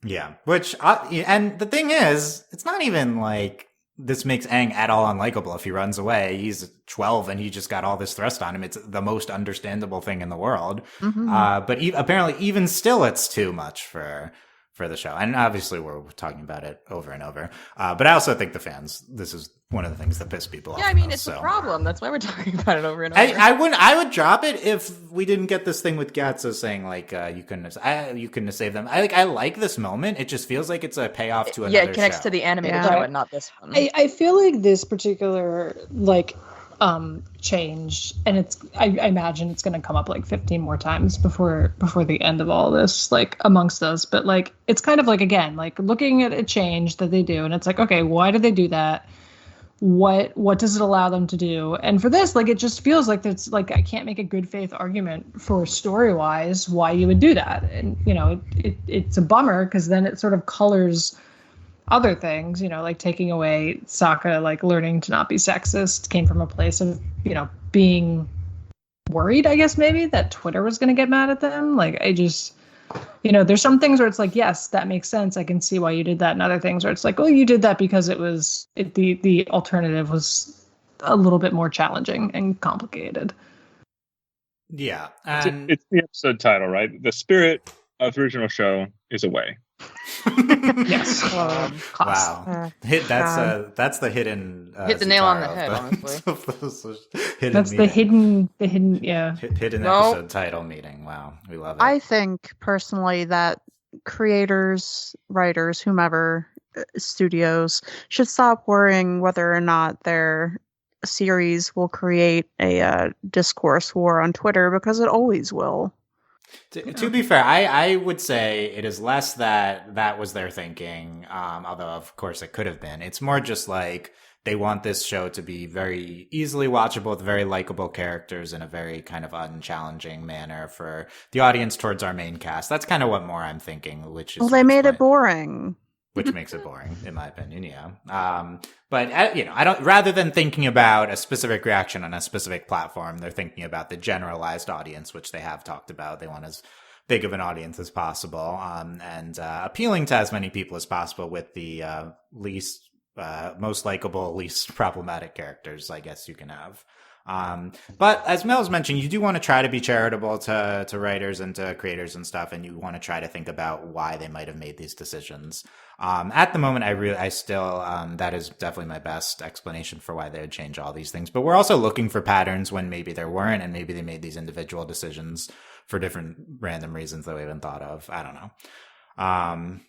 Yeah, which and the thing is, it's not even like this makes Aang at all unlikable if he runs away. He's 12 and he just got all this thrust on him. It's the most understandable thing in the world. But apparently, even still, it's too much for the show. And obviously, we're talking about it over and over. But I also think the fans, this is one of the things that piss people off. Yeah, I mean, it's a problem. That's why we're talking about it over and over. I would drop it if we didn't get this thing with Gyatso saying you couldn't have saved them. I like this moment. It just feels like it's a payoff to another show. Yeah, it connects to the animated show and not this one. I feel like this particular change, and I imagine it's going to come up 15 more times before the end of all this, amongst us. But it's kind of again, looking at a change that they do, and it's okay, why did they do that? What does it allow them to do? And for this, it just feels like it's I can't make a good faith argument for story wise why you would do that. And it's a bummer because then it sort of colors other things, taking away Sokka, like, learning to not be sexist came from a place of, being worried, I guess, maybe, that Twitter was going to get mad at them. Like, I just, there's some things where it's like, yes, that makes sense. I can see why you did that. And other things where it's like, oh, you did that because the alternative was a little bit more challenging and complicated. Yeah. It's the episode title, right? The spirit of the original show is away. Yes. Wow. That's the hidden hit the nail on the head, honestly. That's meaning. the hidden episode title meaning. Wow. We love it. I think personally that creators, writers, whomever, studios should stop worrying whether or not their series will create a discourse war on Twitter, because it always will. To be fair, I would say it is less that was their thinking, although of course it could have been. It's more just like they want this show to be very easily watchable with very likable characters in a very kind of unchallenging manner for the audience towards our main cast. That's kind of what more I'm thinking, which is... Well, they made it boring. Which makes it boring, in my opinion, yeah. But, I don't, rather than thinking about a specific reaction on a specific platform, they're thinking about the generalized audience, which they have talked about. They want as big of an audience as possible, and appealing to as many people as possible with the least most likable, least problematic characters, I guess you can have. But as Mel's mentioned, you do want to try to be charitable to writers and to creators and stuff, and you want to try to think about why they might have made these decisions. At the moment, I still, that is definitely my best explanation for why they would change all these things. But we're also looking for patterns when maybe there weren't, and maybe they made these individual decisions for different random reasons that we haven't thought of. I don't know.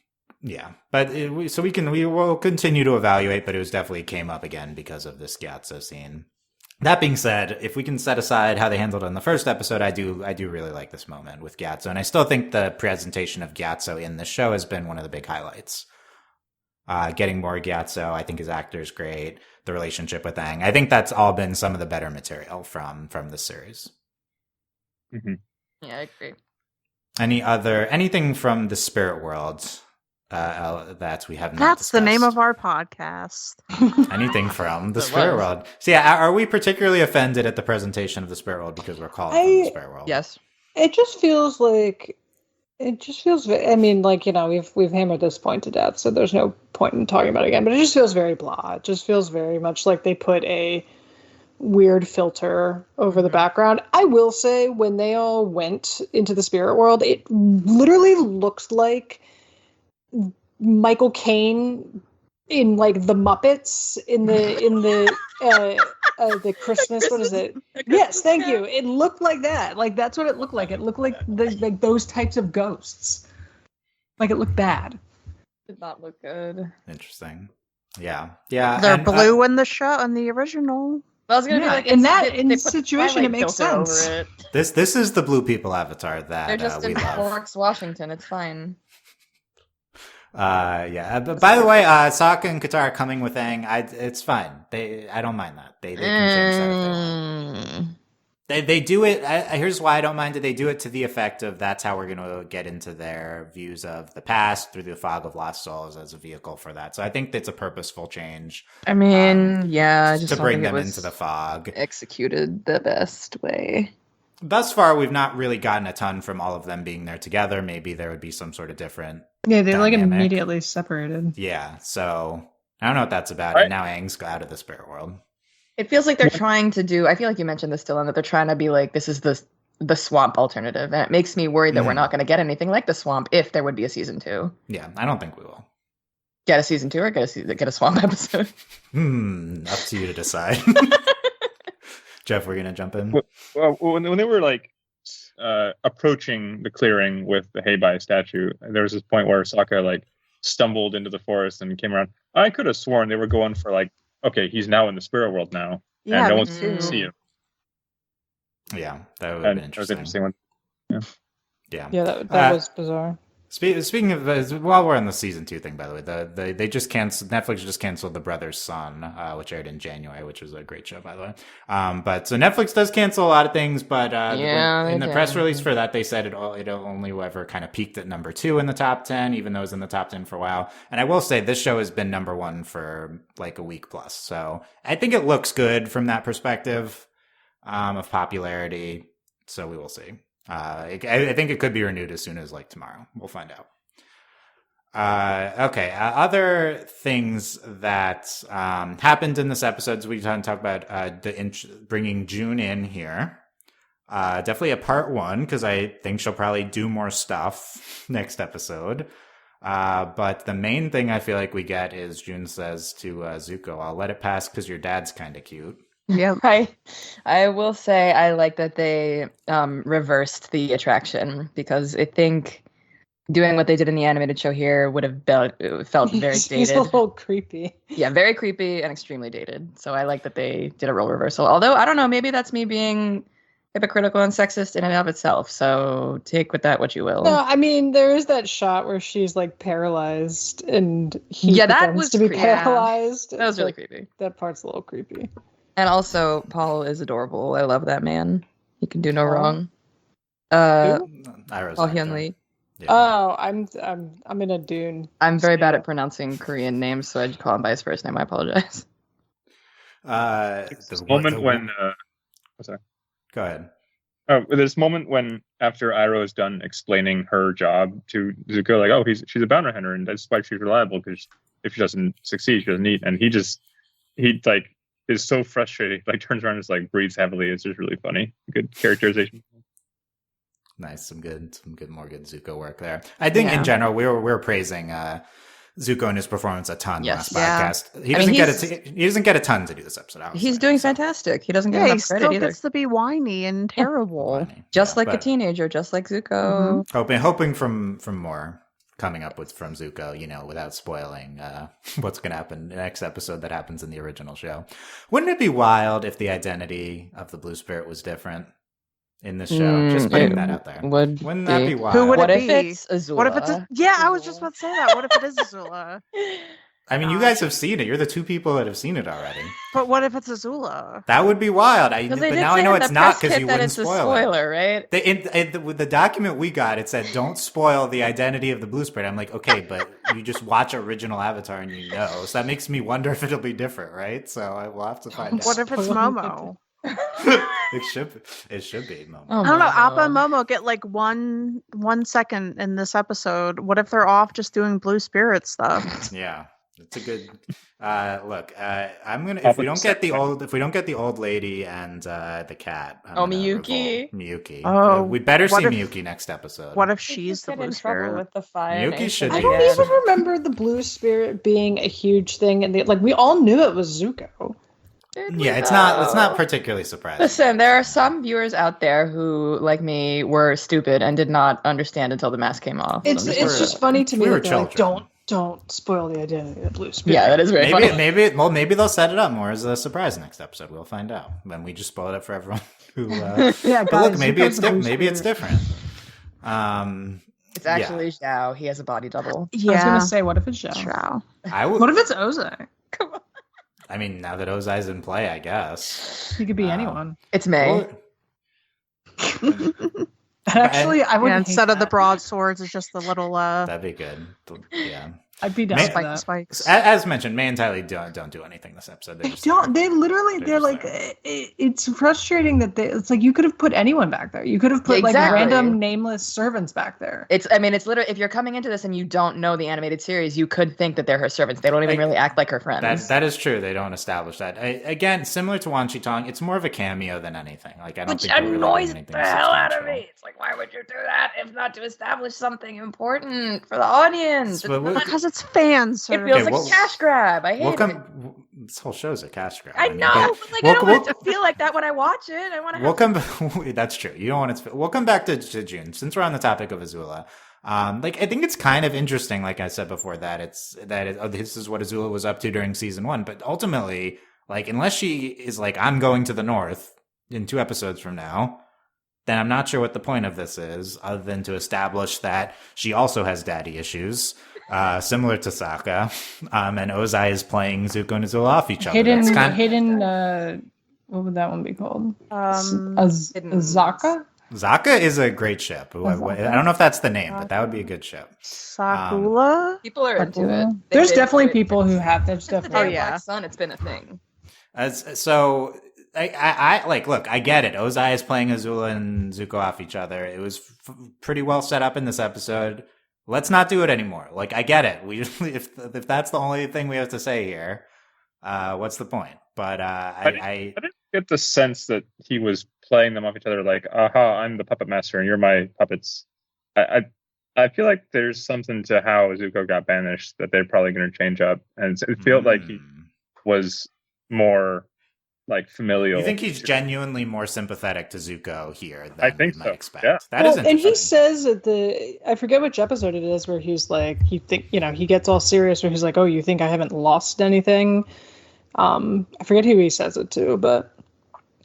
Yeah, but we will continue to evaluate, but it was definitely came up again because of this Gyatso scene. That being said, if we can set aside how they handled it in the first episode, I do really like this moment with Gyatso, and I still think the presentation of Gyatso in this show has been one of the big highlights. Getting more Gyatso, I think his actor is great. The relationship with Aang, I think that's all been some of the better material from the series. Mm-hmm. Yeah, I agree. Anything from the spirit world that we have not That's discussed? the name of our podcast. Anything from the It spirit was. world. So yeah, are we particularly offended at the presentation of the spirit world because we're called from the spirit world? Yes. It just feels like I mean, like, you know, we've hammered this point to death, so there's no point in talking about it again, but it just feels very blah. It just feels very much like they put a weird filter over the background. I will say, when they all went into the spirit world, it literally looks like Michael Caine in like the Muppets in the Christmas, what is it? Yes, thank you. It looked like that. Like, that's what it looked like. It looked like like those types of ghosts. Like, it looked bad. Did not look good. Interesting. Yeah. They're blue in the show, in the original. I was gonna be Yeah, like, in it's- that they put the situation, it Twilight makes filter sense. over it. This is the blue people avatar that They're just we in love. Forks, Washington. It's fine. Yeah. But by the way, Sokka and Katara coming with Aang, it's fine. I don't mind that. They can change that if they want. They do it. Here's why I don't mind it. They do it to the effect of that's how we're going to get into their views of the past through the fog of lost souls as a vehicle for that. So I think that's a purposeful change. I mean, yeah, I just to don't bring think it them was into the fog. executed the best way. Thus far, we've not really gotten a ton from all of them being there together. Maybe there would be some sort of different. Yeah, they're like dynamic. immediately separated. Yeah. So I don't know what that's about. Right. And now Aang's out of the spirit world. It feels like they're trying to do. I feel like you mentioned this, Dylan, that they're trying to be like, this is the swamp alternative, and it makes me worried that we're not going to get anything like the swamp if there would be a season 2. Yeah, I don't think we will. Get a season 2 or get a swamp episode. Up to you to decide. Jeff, we're gonna jump in. Well, when they were like approaching the clearing with the Heibai statue, there was this point where Sokka like stumbled into the forest and came around. I could have sworn they were going for like, okay, he's now in the spirit world now, Yeah, and no me one's going too. to see him. Yeah, that would have And been that was interesting. interesting. Yeah. Yeah, that was bizarre. Speaking of, while we're on the season 2 thing, by the way, they just canceled. Netflix just canceled The Brother's Son, which aired in January, which was a great show, by the way. But so Netflix does cancel a lot of things, but Yeah, in they the press do. release for that, they said it only ever kind of peaked at number 2 in the top 10, even though it was in the top 10 for a while. And I will say this show has been number 1 for like a week plus, so I think it looks good from that perspective of popularity. So we will see. I think it could be renewed as soon as like tomorrow. We'll find out. Okay. Other things that happened in this episode, so we talk about bringing June in here. Definitely a part 1 because I think she'll probably do more stuff next episode. But the main thing I feel like we get is June says to Zuko, "I'll let it pass because your dad's kind of cute." Yep. I will say I like that they reversed the attraction, because I think doing what they did in the animated show here would have felt very He's dated. a little creepy. Yeah, very creepy and extremely dated. So I like that they did a role reversal. Although, I don't know, maybe that's me being hypocritical and sexist in and of itself. So take with that what you will. No, I mean, there is that shot where she's like paralyzed and he Yeah, that pretends was to be cre- yeah. paralyzed. That was So really creepy. that part's a little creepy. And also, Paul is adorable. I love that man. He can do no Paul? wrong. Iroh's Paul actor. Hyun-lee. Yeah. Oh, I'm in a Dune. I'm very bad at pronouncing Korean names, so I call him by his first name. I apologize. This moment when what's that? Go ahead. This moment when after Iroh is done explaining her job to Zuko, like, oh, she's a bounty hunter, and that's why she's reliable, because if she doesn't succeed, she doesn't eat. And he like is so frustrated, like turns around and just like breathes heavily. It's just really funny. Good characterization. Nice, some good more good Zuko work there. I think in general we were praising Zuko and his performance a ton last podcast. He doesn't get a ton to do this episode. He's doing fantastic. He doesn't get enough credit either. He still gets to be whiny and terrible, just like a teenager, just like Zuko. Hoping from more coming up from Zuko, without spoiling what's going to happen in the next episode that happens in the original show. Wouldn't it be wild if the identity of the Blue Spirit was different in this show? Just putting that out there. Wouldn't that be wild? Who would what it if be? It's Azula? What if it's I was just about to say that. What if it is Azula? I mean, you guys have seen it. You're the two people that have seen it already. But what if it's Azula? That would be wild. But now I know it's not because you wouldn't spoil spoiler, it. Right? With the document we got, it said, don't spoil the identity of the Blue Spirit. I'm like, okay, but you just watch original Avatar and you know. So that makes me wonder if it'll be different, right? So I will have to find out. What if it's Momo? It should be Momo. I don't know. Appa and Momo get like 1 second in this episode. What if they're off just doing Blue Spirit stuff? Yeah. It's a good look. I'm gonna if we don't get the old lady and the cat. Miyuki. Oh, we better see Miyuki next episode. What if she's the Blue Spirit? With the fire. Miyuki should. I don't even remember the Blue Spirit being a huge thing, and we all knew it was Zuko. Yeah, it's not particularly surprising. Listen, there are some viewers out there who, like me, were stupid and did not understand until the mask came off. It's just funny to me that they're like, don't spoil the identity of the Blue Spirit. Yeah, that is very funny. Maybe they'll set it up more as a surprise next episode. We'll find out when we just spoiled it for everyone. Who, guys, but look, maybe it's different. It's actually Zhao. He has a body double. Yeah. I was gonna say, what if it's Zhao? What if it's Ozai? Come on. I mean, now that Ozai's in play, I guess he could be anyone. It's May. Actually, I would. Instead of the broadswords, it's just the little. That'd be good. Yeah, I'd be down for that. Spikes. As mentioned, May and Tylee don't do anything this episode. They're like. It's frustrating that it's like you could have put anyone back there. You could have put like random nameless servants back there. It's literally, if you're coming into this and you don't know the animated series, you could think that they're her servants. They don't even really act like her friends. That is true. They don't establish that. Again, similar to Wan Shi Tong, it's more of a cameo than anything. Like I don't think it annoys the hell out of me. It's like, why would you do that if not to establish something important for the audience? Because it's fans. It feels like a cash grab. I hate it. This whole show's a cash grab. I know, but I don't want it to feel like that when I watch it. I want to. That's true. You don't want it to. We'll come back to June since we're on the topic of Azula. I think it's kind of interesting, like I said before, that this is what Azula was up to during season 1. But ultimately, unless she is I'm going to the north in 2 episodes from now, then I'm not sure what the point of this is, other than to establish that she also has daddy issues. Similar to Sokka, and Ozai is playing Zuko and Azula off each other. Hidden. What would that one be called? Zaka. Zaka is a great ship. I don't know if that's the name, but that would be a good ship. Sakula. People are into it. There's definitely people who have. There's definitely. Black Sun, it's been a thing. So I look, I get it. Ozai is playing Azula and Zuko off each other. It was pretty well set up in this episode. Let's not do it anymore. I get it. If that's the only thing we have to say here, what's the point? But I didn't get the sense that he was playing them off each other. Like, aha, I'm the puppet master and you're my puppets. I feel like there's something to how Zuko got banished that they're probably going to change up, and it felt like he was more familial. You think he's genuinely more sympathetic to Zuko here than we might expect? Yeah. That is interesting. And he says at I forget which episode it is, where he's like, he gets all serious, where he's like, oh, you think I haven't lost anything? I forget who he says it to, but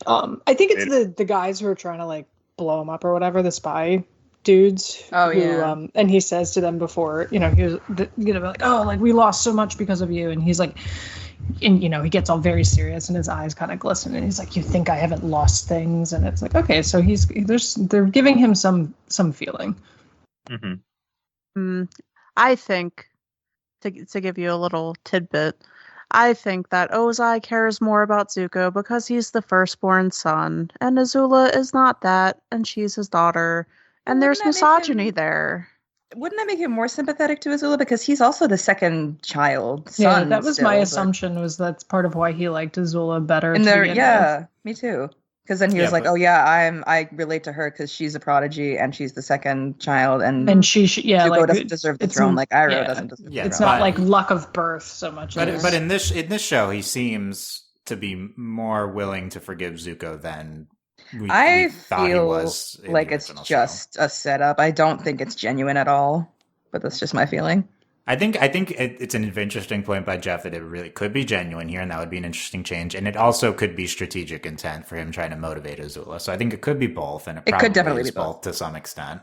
I think it's the guys who are trying to blow him up or whatever, the spy dudes. And he says to them before, he was like, oh, we lost so much because of you, and he's like, and he gets all very serious and his eyes kind of glisten and he's like, you think I haven't lost things? And it's like, okay, so they're giving him some feeling. I think to give you a little tidbit, I think that Ozai cares more about Zuko because he's the firstborn son, and Azula is not that, and she's his daughter, and Well, there's wouldn't that make misogyny him- there. Wouldn't that make him more sympathetic to Azula because he's also the second child Yeah, son? that was still, my but- assumption. Was that's part of why he liked Azula better. And to there, begin yeah, me too. Because then he Yeah, was like, but- "Oh yeah, I relate to her because she's a prodigy and she's the second child, and with. And she, yeah, Zuko like doesn't deserve the it's throne n- like Iroh yeah. doesn't deserve Yeah, the it's throne." not but- like luck of birth so much. But as, but in this show, he seems to be more willing to forgive Zuko than we I thought he feel was in like the it's original show. just a setup. I don't think it's genuine at all, but that's just my feeling. I think it's an interesting point by Jeff that it really could be genuine here, and that would be an interesting change. And it also could be strategic intent for him trying to motivate Azula. So I think it could be both, and it It probably could definitely is be both. to some extent.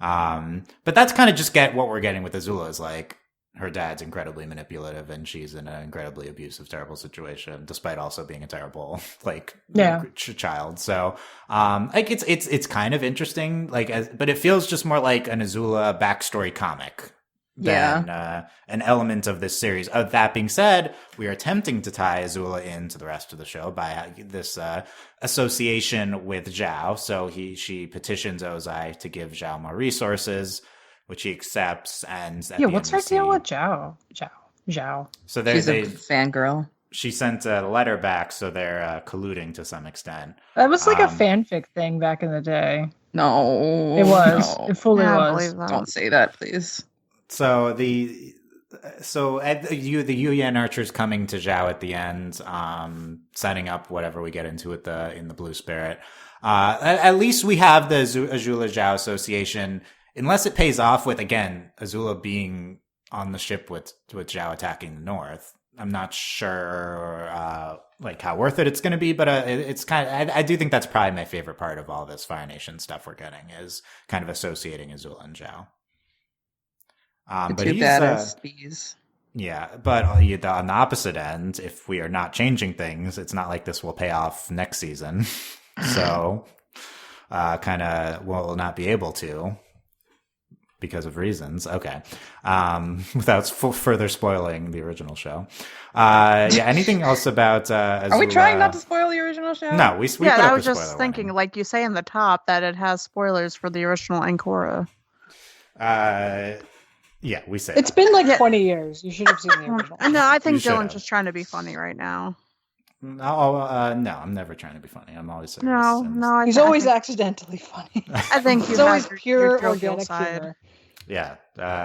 But that's kind of just what we're getting with Azula is like her dad's incredibly manipulative, and she's in an incredibly abusive, terrible situation, despite also being a terrible Yeah. child. So like it's kind of interesting, but it feels just more like an Azula backstory comic than an element of this series. That being said, we are attempting to tie Azula into the rest of the show by this association with Zhao. So she petitions Ozai to give Zhao more resources, which he accepts. And at yeah, the what's end her we deal see- with Zhao? So She's they a fangirl. she sent a letter back, so they're colluding to some extent. That was like a Um, fanfic thing back in the day. No, It was. no. It fully Yeah, I was. believe that. Don't say that, please. So the Yuyan archers coming to Zhao at the end, setting up whatever we get into in the Blue Spirit. At least we have the Azula Zhao association, unless it pays off with again Azula being on the ship with Zhao attacking the North. I'm not sure like how worth it it's going to be, but it's kind of I do think that's probably my favorite part of all this Fire Nation stuff we're getting is kind of associating Azula and Zhao. The But two he's badass bees. yeah, but on the opposite end, if we are not changing things, it's not like this will pay off next season. So, kind of will not be able to because of reasons. Okay. Without further spoiling the original show. Yeah, anything else about Azula? Are we trying not to spoil the original show? No, we put Yeah, up I a was just spoiler thinking, warning. like you say in the top, that it has spoilers for the original Ankora. Yeah, we say It's that. been like Yeah. 20 years. You should have seen the original. No, I think You should Dylan's have. just trying to be funny right now. No, I'm never trying to be funny. I'm always serious. No, And- no, He's I always think, accidentally funny. I think you It's have always your pure jovial organic side. humor. Yeah,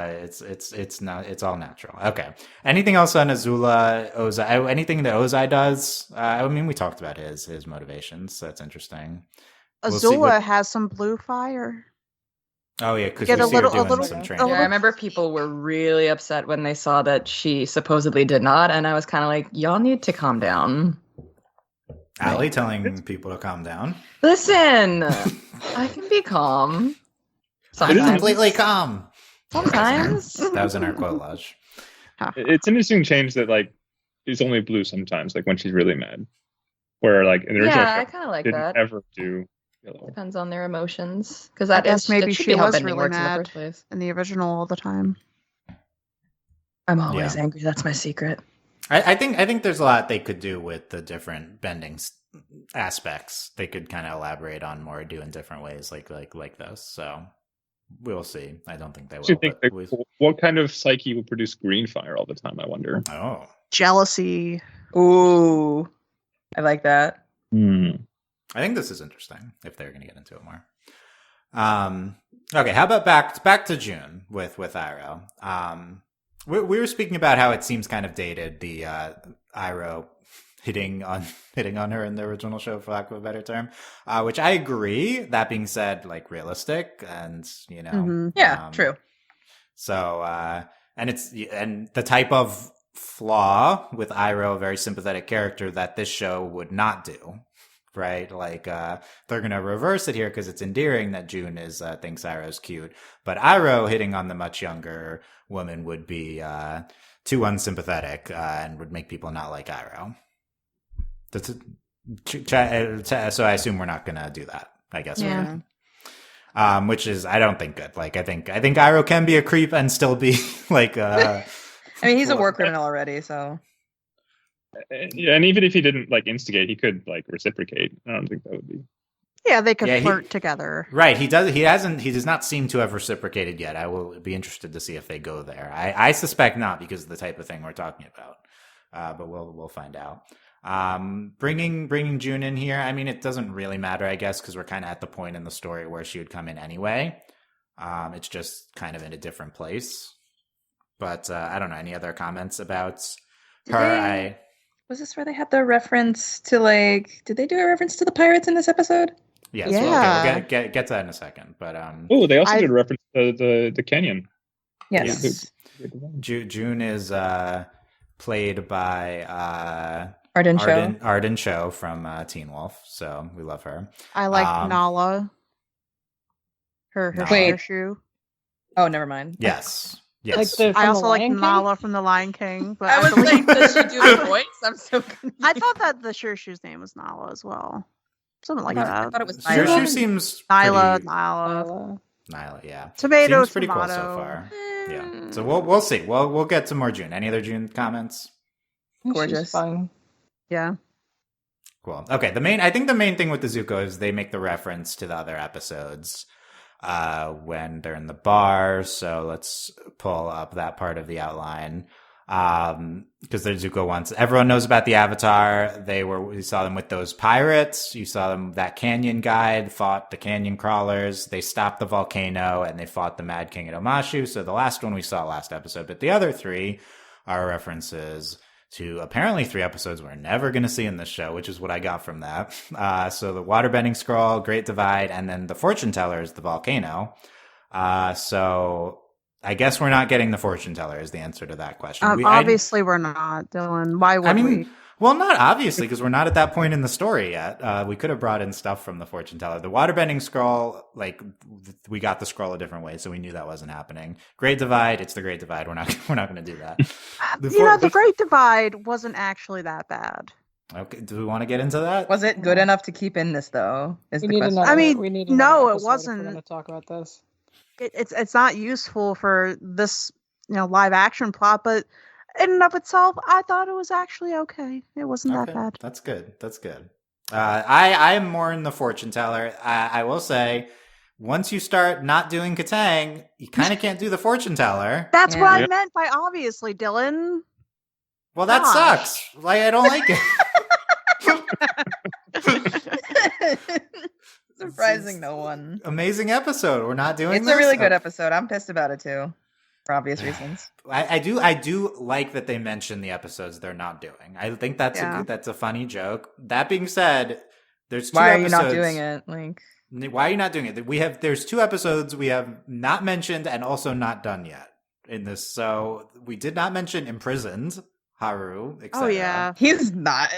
it's not, it's all natural. Okay. Anything else on Azula, Ozai? Anything that Ozai does? I mean, we talked about his motivations. So that's interesting. We'll see Azula what- has some blue fire. Oh yeah, because Get we a see her little- doing little- some a training. Yeah, I remember people were really upset when they saw that she supposedly did not, and I was kind of like, y'all need to calm down. Allie telling people to calm down. Listen, I can be calm. It is Sometimes. Completely calm. Sometimes. That was in our quote lodge. It's an interesting change that like is only blue sometimes, like when she's really mad. Where like in the original Yeah, I show, kind of like didn't that. ever do yellow. Depends on their emotions, because I that guess is maybe that should she be how was bending really works in mad. the first place. In the original all the time. I'm always Yeah. angry. That's my secret. I think there's a lot they could do with the different bending aspects. They could kind of elaborate on more, do in different ways, like this. So we'll see. I don't think they will. Do you think but that, what kind of psyche will produce green fire all the time? I wonder. oh, Jealousy. Ooh, I like that. I think this is interesting if they're going to get into it more. Okay, how about back to June with Iroh? We were speaking about how it seems kind of dated, the Iroh hitting on her in the original show, for lack of a better term, which I agree. That being said, like realistic and Mhm. Yeah, true. So and the type of flaw with Iroh, a very sympathetic character that this show would not do. Right, like they're gonna reverse it here because it's endearing that June thinks Iroh's cute, but Iroh hitting on the much younger woman would be too unsympathetic and would make people not like Iroh. So I assume we're not gonna do that. I guess Yeah. which is I don't think good. Like I think Iroh can be a creep and still be like. I mean, he's a war criminal already, so And even if he didn't like instigate, he could like reciprocate. I don't think that would be. Yeah, they could Yeah, flirt together. Right. He does not seem to have reciprocated yet. I will be interested to see if they go there. I suspect not because of the type of thing we're talking about. But we'll find out. Bringing June in here. I mean, it doesn't really matter, I guess, because we're kind of at the point in the story where she would come in anyway. It's just kind of in a different place. But I don't know. Any other comments about her? Was this where they had the reference to like? Did they do a reference to the pirates in this episode? Yes, Yeah. we'll get to that in a second. But Oh, they also did a reference to the canyon. Yes. June is played by Arden Cho from Teen Wolf, so we love her. I like Nala. Her Wait. shoe. Oh, never mind. Yes. I also like Nala from The Lion King. But I was like, does she do a voice? I'm so confused. I thought that the shoe's name was Nala as well. Something like I that. thought it was Your Nyla. shoe seems Nyla. Nyla, yeah. Tomato, Seems pretty cool so far. Yeah. So we'll see. We'll get some more June. Any other June comments? Gorgeous. Fun. Yeah. Cool. Okay. I think the main thing with the Zuko is they make the reference to the other episodes when they're in the bar. So let's pull up that part of the outline. Because there's Zuko once. Everyone knows about the Avatar. We saw them with those pirates. You saw them, that canyon guide fought the canyon crawlers. They stopped the volcano and they fought the Mad King at Omashu. So the last one we saw last episode, but the other three are references to apparently 3 episodes we're never going to see in this show, which is what I got from that. So the waterbending scroll, Great Divide, and then the fortune teller is the volcano. So I guess we're not getting the fortune teller is the answer to that question. Obviously, we're not, Dylan. Why would we? Well, not obviously, because we're not at that point in the story yet. We could have brought in stuff from the fortune teller. The waterbending scroll, like, we got the scroll a different way, so we knew that wasn't happening. Great Divide, it's the Great Divide. We're not going to do that. The Great Divide wasn't actually that bad. Okay, do we want to get into that? Was it good enough to keep in this though? Is the question. I mean, we need no, another it episode wasn't. If we're going to talk about this. It's not useful for this live action plot, but in and of itself, I thought it was actually okay. It wasn't that bad. That's good. I am more in the fortune teller. I will say, once you start not doing Katang, you kind of can't do the fortune teller. That's what I meant by obviously, Dylan. Well, that sucks. Like, I don't like it. Surprising no one. Amazing episode. We're not doing It's this? a really good episode. I'm pissed about it too, for obvious reasons. I do like that they mention the episodes they're not doing. I think that's a funny joke. That being said, there's 2 episodes. Why are you not doing it? Like, why are you not doing it? There's 2 episodes we have not mentioned and also not done yet in this. So we did not mention Imprisoned, Haru, etc. Oh yeah, he's not.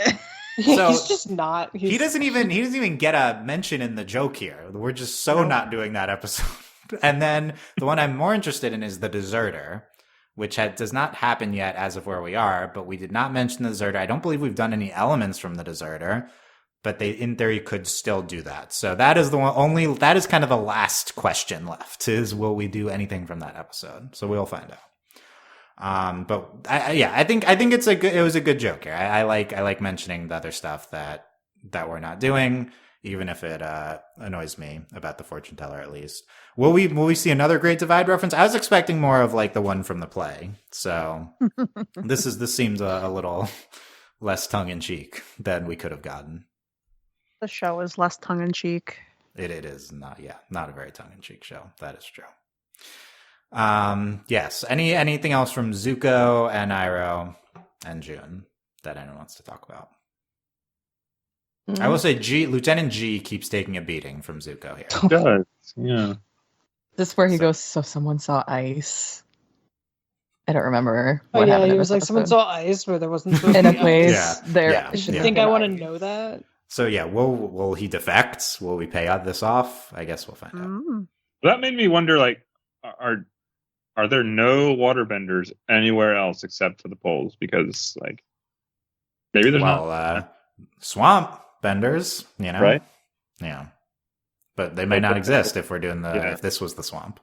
So he's just not. He doesn't even get a mention in the joke here. We're just not doing that episode. And then the one I'm more interested in is The Deserter, which does not happen yet as of where we are, but we did not mention The Deserter. I don't believe we've done any elements from The Deserter, but they, in theory, could still do that. So that is that is kind of the last question left, is will we do anything from that episode? So we'll find out. But I think it was a good joke here. I like mentioning the other stuff that we're not doing, even if it annoys me about the fortune teller at least. Will we see another Great Divide reference? I was expecting more of like the one from the play. So this seems a little less tongue in cheek than we could have gotten. The show is less tongue in cheek. It is not a very tongue in cheek show. That is true. Yes. Anything else from Zuko and Iroh and June that anyone wants to talk about? Mm-hmm. I will say Lieutenant G keeps taking a beating from Zuko here. He does, yeah. This is where he goes, so someone saw ice. I don't remember. Oh yeah, he was like, someone saw ice where there wasn't supposed in to a be place ice. there. I think I want to know that. So yeah, will he defect? Will we pay this off? I guess we'll find out. That made me wonder, like, are there no waterbenders anywhere else except for the poles? Because like maybe there's not swamp benders, right? Yeah, but they may not exist if we're doing if this was the swamp.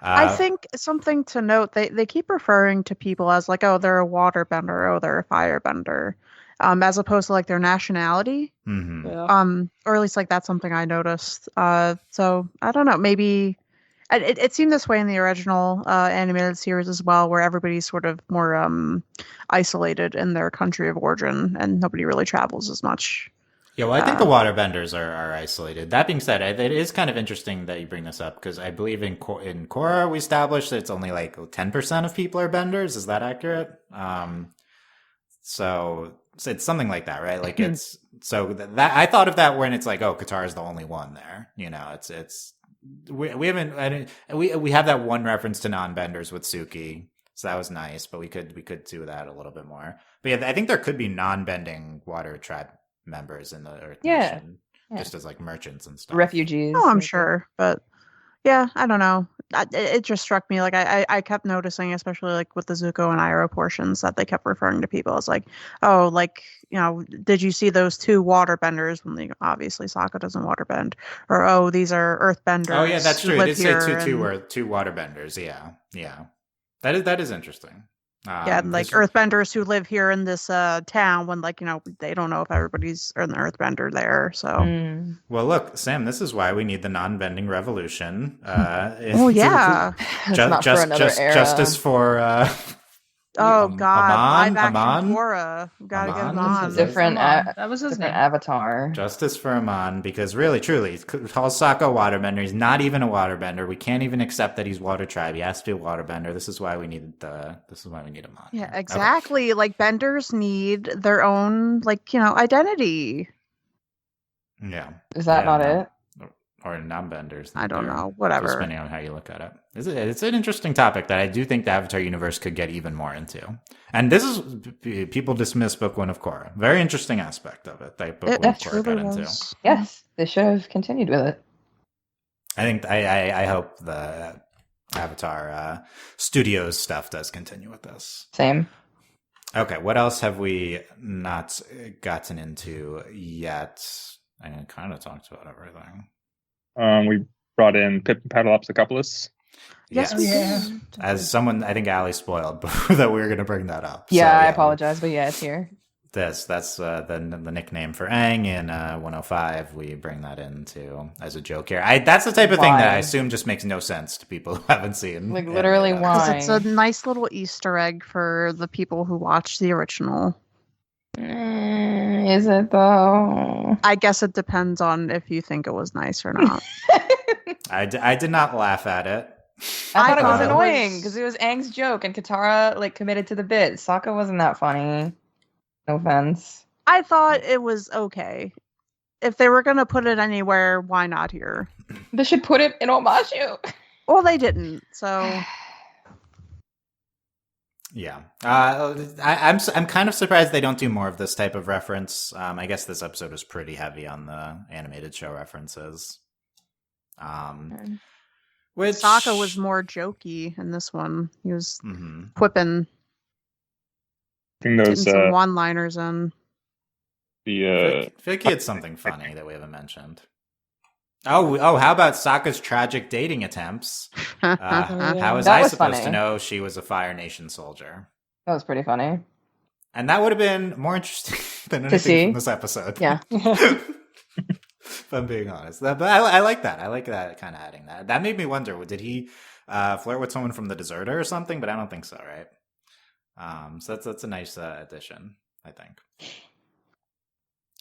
I think something to note, they keep referring to people as like, oh, they're a waterbender, oh, they're a firebender, as opposed to like their nationality. Mhm. Yeah. Or at least like that's something I noticed. So I don't know, maybe it seemed this way in the original animated series as well, where everybody's sort of more isolated in their country of origin and nobody really travels as much. Yeah, well, I think the waterbenders are isolated. That being said, it is kind of interesting that you bring this up because I believe in Korra we established that it's only like 10% of people are benders. Is that accurate? So it's something like that, right? Like it's so that I thought of that when it's like, oh, Qatar is the only one there. You know, it's we haven't we have that one reference to non-benders with Suki, so that was nice. But we could do that a little bit more. But yeah, I think there could be non-bending water tribe members in the Earth Nation, just as like merchants and stuff. Refugees. Oh, I'm sure, but yeah, I don't know. It just struck me like I kept noticing, especially like with the Zuko and Iroh portions, that they kept referring to people as like, oh, like, you know, did you see those two waterbenders? When they, obviously Sokka doesn't waterbend, or oh, these are earthbenders. Oh yeah, that's who true. It live did say here two waterbenders. Yeah. That is interesting. Yeah, like earthbenders who live here in this town, when like, you know, they don't know if everybody's an earthbender there. So Well, look, Sam, this is why we need the non-bending revolution. oh yeah. Justice for Oh God! Live action Amon? Korra. Gotta get Amon? Amon. Different. That was his different name. avatar. Justice for Amon, because really, truly, he calls Sokka a waterbender. He's not even a waterbender. We can't even accept that he's water tribe. He has to be a waterbender. This is why we need Amon. Yeah, exactly. Okay. Like benders need their own, like, you know, identity. Yeah. Is that not it? Or non-benders. I don't know. Whatever. Depending on how you look at it. It's an interesting topic that I do think the Avatar universe could get even more into. And this is, people dismiss Book 1 of Korra. Very interesting aspect of it that Book 1 of Korra got into. Yes, they should have continued with it. I think, I hope the Avatar Studios stuff does continue with this. Same. Okay, what else have we not gotten into yet? I kind of talked about everything. We brought in Pip and Paddleopsicopolis. Yes, we did. As someone, I think Allie spoiled that we were going to bring that up. Yeah, so, I apologize, but yeah, it's here. That's the nickname for Aang in 105. We bring that into as a joke here. That's the type of thing that I assume just makes no sense to people who haven't seen. Like literally, why? It's a nice little Easter egg for the people who watch the original. Is it though? I guess it depends on if you think it was nice or not. I did not laugh at it. I thought it was annoying because it was Aang's joke and Katara like committed to the bit. Sokka wasn't that funny. No offense. I thought it was okay. If they were going to put it anywhere, why not here? They should put it in Omashu. Well, they didn't, so... Yeah. I'm kind of surprised they don't do more of this type of reference. I guess this episode was pretty heavy on the animated show references. Which Sokka was more jokey in this one. He was quipping. Getting some one-liners in. I feel like he had something funny that we haven't mentioned. Oh! How about Sokka's tragic dating attempts? How was I supposed to know she was a Fire Nation soldier? That was pretty funny, and that would have been more interesting than anything from this episode. Yeah, if I'm being honest, but I like that. I like that kind of adding that. That made me wonder: did he flirt with someone from the Deserter or something? But I don't think so, right? So that's a nice addition, I think.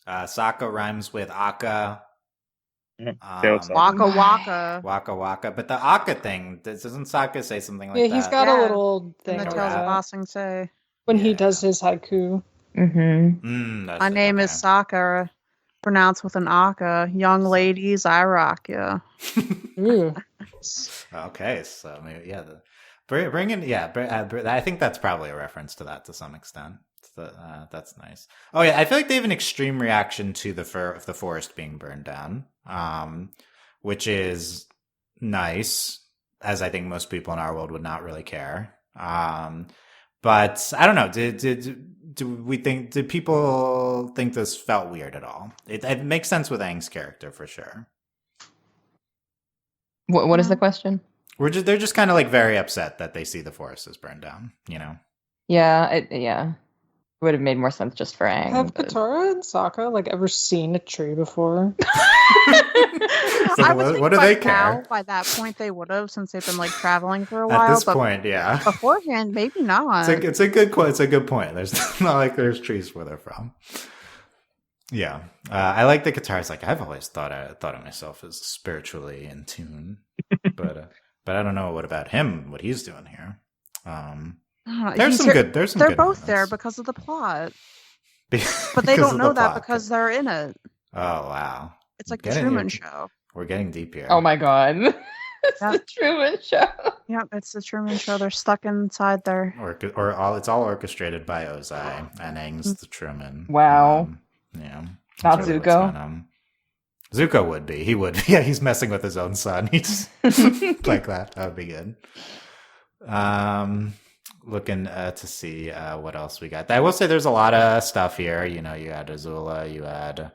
Sokka rhymes with Akka. Waka waka. Waka waka. But the Akka thing, doesn't Sokka say something like that? Yeah, he's got a little thing. In the Tales of Ba Sing Se. When he does his haiku. My name is Sokka, pronounced with an Akka. Young ladies, I rock ya. Okay, so maybe, bring in, I think that's probably a reference to that to some extent. That's nice. Oh yeah, I feel like they have an extreme reaction to the forest being burned down, which is nice, as I think most people in our world would not really care. But I don't know. Did people think this felt weird at all? It makes sense with Aang's character for sure. What is the question? They're just kind of like very upset that they see the forest is burned down, you know? Yeah. Would have made more sense just for Aang. Have but- Katara and Sokka like ever seen a tree before? So I would think what do by they now, care? by that point, they would have, since they've been like traveling for a At while. this But point, yeah. beforehand, maybe not. It's a good point. It's a good point. There's not like there's trees where they're from. Yeah, I like the guitars. Like I've always thought of myself as spiritually in tune, but I don't know what about him. What he's doing here. There's some good. There's some. They're good both there moments. because of the plot, Because but they don't of know the that plot. because they're in it. Oh wow! It's like the Getting Truman your- Show. We're getting deep here. Oh my god. It's Yeah. the Truman Show. Yeah, it's the Truman Show. They're stuck inside there. It's all orchestrated by Ozai and Aang's the Truman. Wow. Yeah. Not That's really what's Zuko? going on. Zuko would be. He would. Be. Yeah, he's messing with his own son. He's like that. That would be good. Looking to see what else we got. I will say there's a lot of stuff here. You know, you had Azula, you had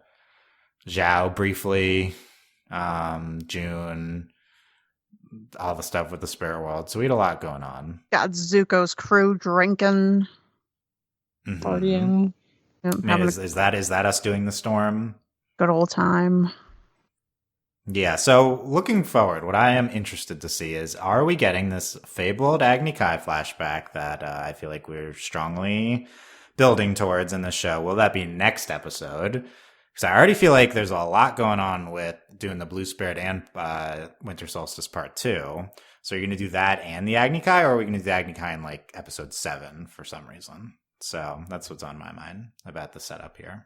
Zhao briefly, June, all the stuff with the spirit world. So we had a lot going on. Got Zuko's crew drinking. Mhm. Partying. Yep, I mean, having is that us doing the storm? a good old time. Yeah, so looking forward, what I am interested to see is, are we getting this fabled Agni Kai flashback that I feel like we're strongly building towards in the show? Will that be next episode? Because I already feel like there's a lot going on with doing the Blue Spirit and Winter Solstice Part 2. So you're going to do that and the Agni Kai, or are we going to do the Agni Kai in like episode 7 for some reason? So that's what's on my mind about the setup here.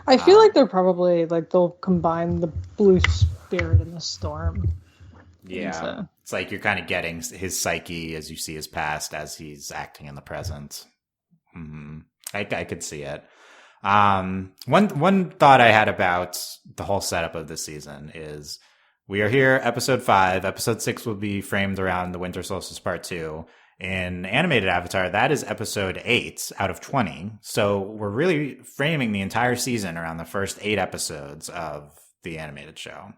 I feel like they're probably like they'll combine the blue spirit and the storm. Yeah. So- It's like you're kind of getting his psyche as you see his past as he's acting in the present. I could see it. One thought I had about the whole setup of this season is we are here, episode 5. Episode 6 will be framed around the Winter Solstice Part 2. In animated Avatar, that is episode 8 out of 20. So we're really framing the entire season around the first 8 episodes of the animated show.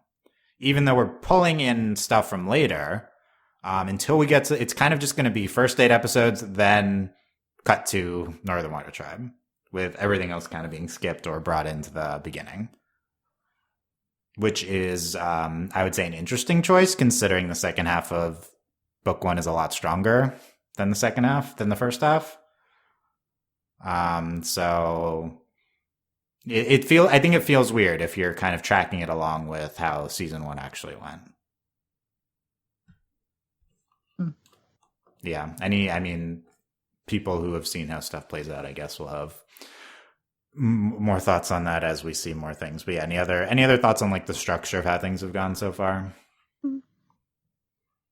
Even though we're pulling in stuff from later, until we get to, it's kind of just going to be first 8 episodes, then cut to Northern Water Tribe, with everything else kind of being skipped or brought into the beginning. Which is, I would say, an interesting choice, considering the second half of Book 1 is a lot stronger than the second half, than the first half. So I think it feels weird if you're kind of tracking it along with how season 1 actually went. Yeah. People who have seen how stuff plays out, I guess, will have more thoughts on that as we see more things. But yeah, any other thoughts on like the structure of how things have gone so far?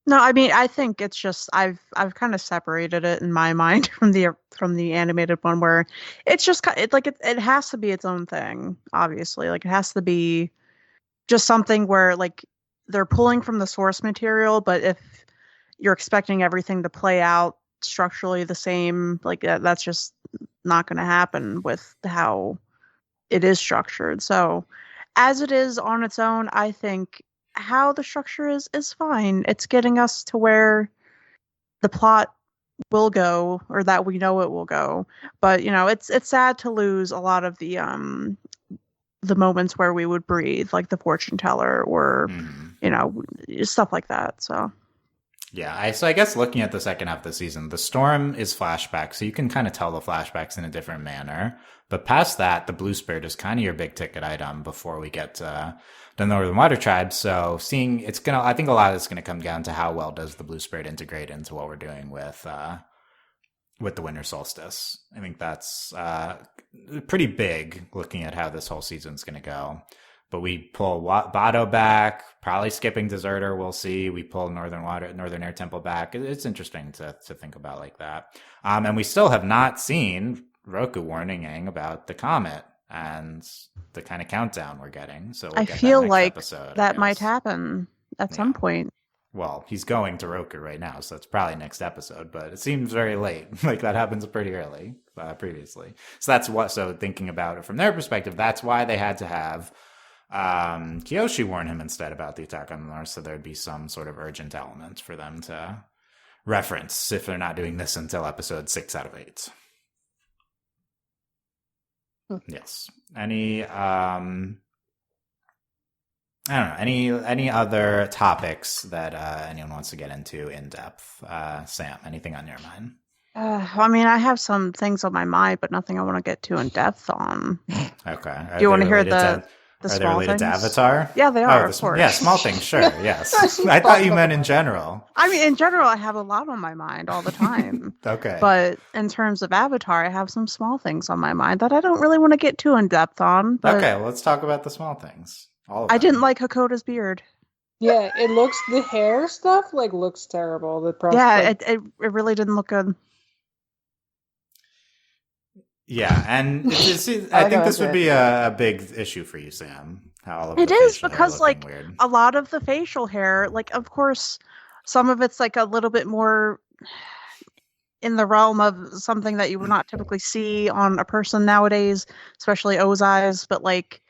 No, I mean, I think it's just I've kind of separated it in my mind from the animated one, where it's just it has to be its own thing. Obviously, like it has to be just something where like they're pulling from the source material, but if you're expecting everything to play out structurally the same, like that's just not going to happen with how it is structured. So, as it is on its own, I think how the structure is fine. It's getting us to where the plot will go, or that we know it will go. But it's sad to lose a lot of the moments where we would breathe, like the fortune teller, or stuff like that. So yeah, I guess looking at the second half of the season, the storm is flashback, so you can kind of tell the flashbacks in a different manner. But past that, the Blue Spirit is kind of your big ticket item before we get to the Northern Water Tribe. So I think a lot of it's gonna come down to how well does the Blue Spirit integrate into what we're doing with the Winter Solstice. I think that's pretty big looking at how this whole season's gonna go. But we pull Bado back, probably skipping Deserter, we'll see. We pull Northern Air Temple back. It's interesting to think about like that. And we still have not seen Roku warning Aang about the comet and the kind of countdown we're getting. So we'll I get feel that next like episode, I that might guess. happen at some point. Well, he's going to Roku right now, so it's probably next episode, but it seems very late. Like that happens pretty early previously. So thinking about it from their perspective, that's why they had to have Kyoshi warned him instead about the attack on the North, so there'd be some sort of urgent element for them to reference if they're not doing this until episode 6 out of 8. Yes. Any I don't know, any other topics that anyone wants to get into in depth? Sam, anything on your mind? I mean, I have some things on my mind, but nothing I want to get too in depth on. Okay. Do you want to hear the Are they small related things? to Avatar? Yeah, they are, of course. Yeah, small things, sure, yes. I thought you meant in general. I mean, in general, I have a lot on my mind all the time. Okay. But in terms of Avatar, I have some small things on my mind that I don't really want to get too in depth on. But Okay, well, let's talk about the small things. All of I them. didn't like Hakoda's beard. Yeah, it looks, the hair stuff like looks terrible. The It really didn't look good. Yeah, and I think this would be a big issue for you, Sam. How all of It the is, facial hair because, looking like, weird. a lot of the facial hair, like, of course, some of it's like a little bit more in the realm of something that you would not typically see on a person nowadays, especially Ozai's, but like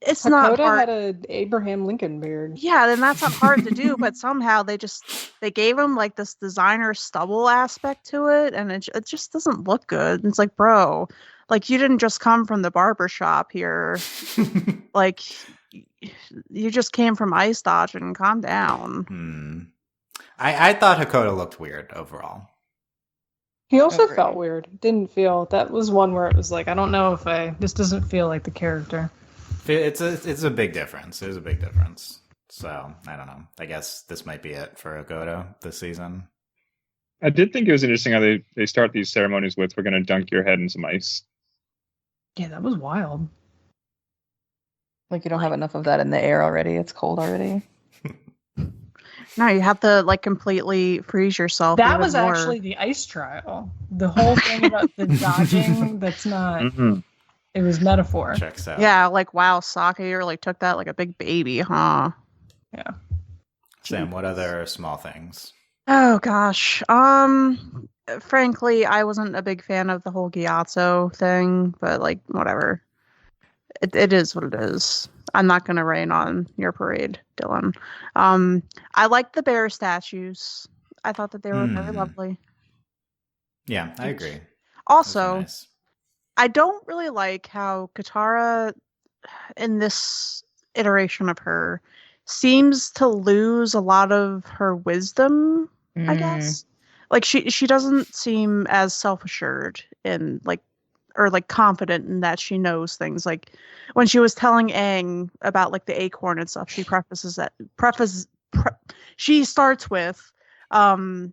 it's not Hakoda hard. had an Abraham Lincoln beard. Yeah, then that's not hard to do, but somehow they gave him like this designer stubble aspect to it, and it just doesn't look good. It's like, bro, like you didn't just come from the barber shop here. Like you just came from ice dodging. Calm down. I thought Hakoda looked weird overall. He also Agreed. felt weird. Didn't feel, that was one where it was like, I don't know if this doesn't feel like the character. It's a big difference. There's a big difference. So I don't know. I guess this might be it for Hakoda this season. I did think it was interesting how they start these ceremonies with, we're going to dunk your head in some ice. Yeah, that was wild. Like you don't have enough of that in the air already. It's cold already. No, you have to like completely freeze yourself. That even was more. actually the ice trial. The whole thing about the dodging, that's not, it was metaphor. Checks out. Yeah, like wow, Saki really took that like a big baby, huh? Yeah. Sam, what other small things? Oh gosh. Frankly, I wasn't a big fan of the whole Gyatso thing, but like whatever. It is what it is. I'm not gonna rain on your parade, Dylan. I liked the bear statues. I thought that they were very lovely. Yeah, I agree. Also, Nice. I don't really like how Katara, in this iteration of her, seems to lose a lot of her wisdom, I guess. Like she doesn't seem as self-assured and like or like confident in that she knows things. Like when she was telling Aang about like the acorn and stuff, she she starts with oh,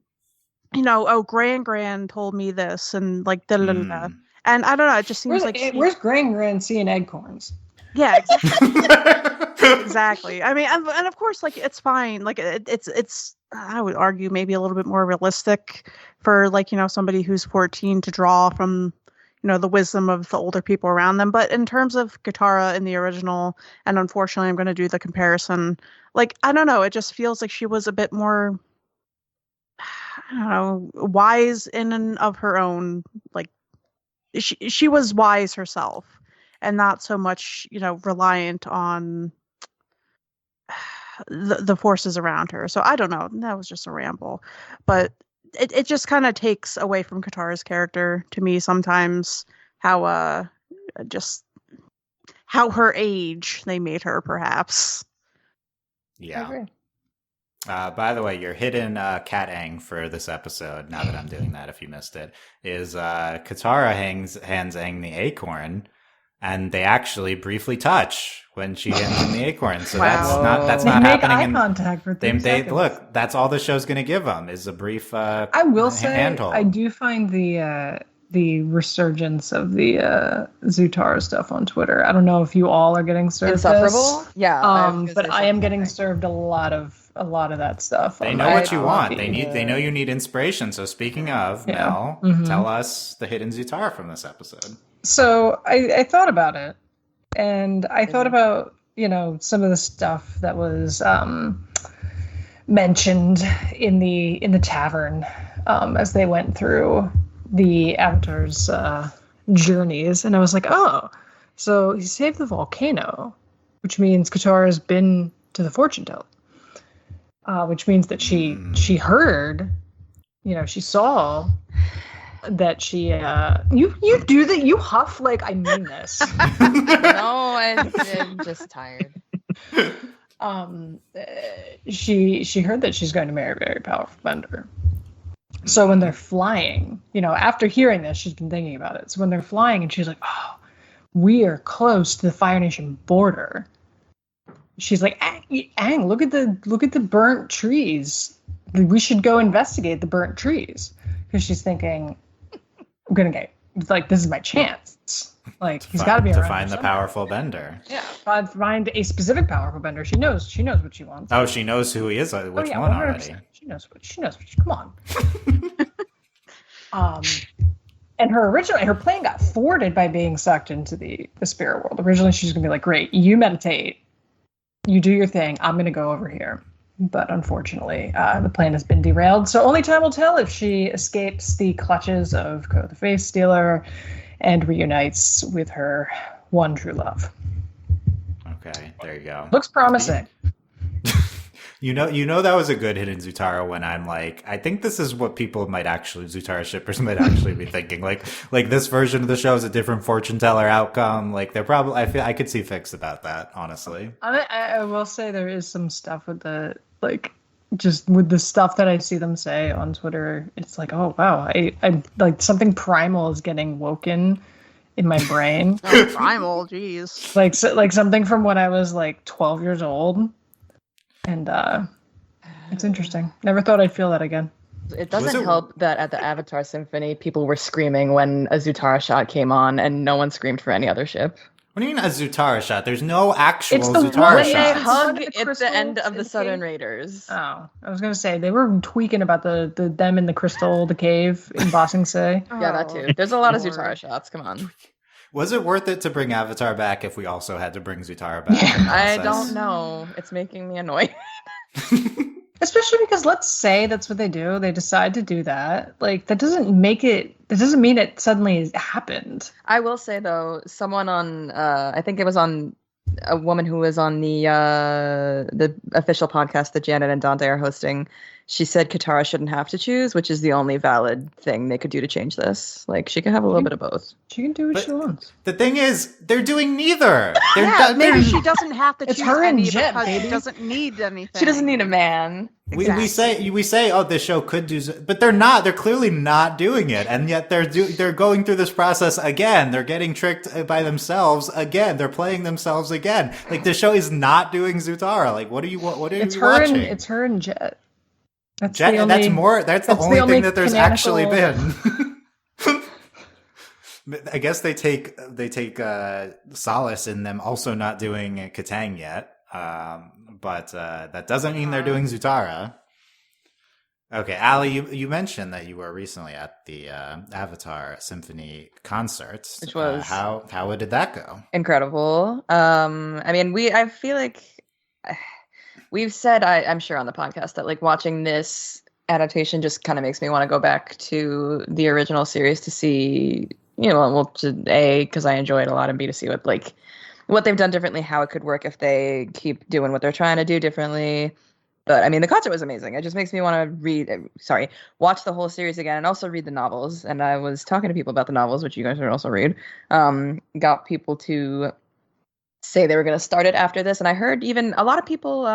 Gran told me this and like da da da. And I don't know, it just seems Where's Gran seeing acorns? Yeah, exactly. Exactly. I mean, and of course, like it's fine. Like it's. I would argue maybe a little bit more realistic for like somebody who's 14 to draw from the wisdom of the older people around them. But in terms of Katara in the original, and unfortunately, I'm going to do the comparison. Like I don't know, it just feels like she was a bit more, I don't know, wise in and of her own. Like she was wise herself, and not so much reliant on the forces around her. So I don't know. That was just a ramble, but it just kind of takes away from Katara's character to me sometimes. How just how her age they made her, perhaps. Yeah. I agree. By the way, your hidden cat Aang for this episode, now that I'm doing that if you missed it, is Katara hands Aang the acorn, and they actually briefly touch when she hands him the acorn. So Wow. that's They not make happening. eye contact for 3 They seconds. look. That's all the show's going to give them is a brief. I will say, handhold. I do find the resurgence of the Zutara stuff on Twitter. I don't know if you all are getting served Insufferable? this. Yeah. But I am getting served a lot of that stuff. They on know my what you want. feed. They know you need inspiration. So speaking of, Yeah. Mel, tell us the hidden Zutara from this episode. So I thought about it, and I thought about some of the stuff that was mentioned in the tavern as they went through the Avatar's journeys, and I was like, oh, so he saved the volcano, which means Katara's been to the fortune teller. Which means that she heard, she saw that she you do that, you huff like I mean this. No, I'm just tired. She heard that she's going to marry a very powerful bender. So when they're flying, after hearing this, she's been thinking about it. So when they're flying and she's like, oh, we are close to the Fire Nation border. She's like, Aang, look at the burnt trees. We should go investigate the burnt trees. Because she's thinking, I'm gonna get, like, this is my chance. Like, he's got to be around to find the powerful bender. Yeah, find a specific powerful bender. She knows what she wants. Oh, she knows who he is. Which one 100%. Already? She knows what. Come on. And her plan got thwarted by being sucked into the spirit world. Originally, she was gonna be like, great, you meditate, you do your thing. I'm gonna go over here. But unfortunately, the plan has been derailed. So only time will tell if she escapes the clutches of Ko the Face Stealer and reunites with her one true love. Okay, there you go. Looks promising. You know that was a good hidden Zutara when I'm like, I think this is what Zutara shippers might actually be thinking. Like this version of the show is a different fortune teller outcome. Like they're probably, I could see fics about that, honestly. I will say there is some stuff with just with the stuff that I see them say on Twitter. It's like, oh wow, I like something primal is getting woken in my brain. Oh, primal, jeez. Like something from when I was like 12 years old. And it's interesting. Never thought I'd feel that again. It doesn't help that at the Avatar Symphony, people were screaming when a Zutara shot came on, and no one screamed for any other ship. What do you mean a Zutara shot? There's no actual Zutara shot. They hug at the end of the Southern Raiders. Oh, I was gonna say they were tweaking about the them in the crystal, the cave in Ba Sing Se. Yeah, that too. There's a lot of Zutara shots. Come on. Was it worth it to bring Avatar back if we also had to bring Zutara back? Yeah. I don't know. It's making me annoyed. Especially because let's say that's what they do. They decide to do that. Like that doesn't mean it suddenly happened. I will say though, someone on I think it was on a woman who was on the official podcast that Janet and Dante are hosting. She said Katara shouldn't have to choose, which is the only valid thing they could do to change this. Like, she can have a little bit of both. She can do what she wants. The thing is, they're doing neither. Maybe she doesn't have to choose her and any Jet, because baby. she doesn't need anything. She doesn't need a man. Exactly. We say, oh, this show could do, but they're not. They're clearly not doing it, and yet they're going through this process again. They're getting tricked by themselves again. They're playing themselves again. Like the show is not doing Zutara. Like what are you watching? It's her and Jet. That's Jet, the only, that's the only thing that there's actually canonical... been. I guess they take solace in them also not doing Katang yet, but that doesn't mean they're doing Zutara. Okay, Ali, you mentioned that you were recently at the Avatar Symphony concerts. Which was how did that go? Incredible. I mean, I feel like we've said, I'm sure on the podcast, that like watching this adaptation just kind of makes me want to go back to the original series to see, because I enjoy it a lot, and B, to see what they've done differently, how it could work if they keep doing what they're trying to do differently. But I mean, the concert was amazing. It just makes me want to watch the whole series again and also read the novels. And I was talking to people about the novels, which you guys should also read. Got people to say they were going to start it after this. And I heard even a lot of people,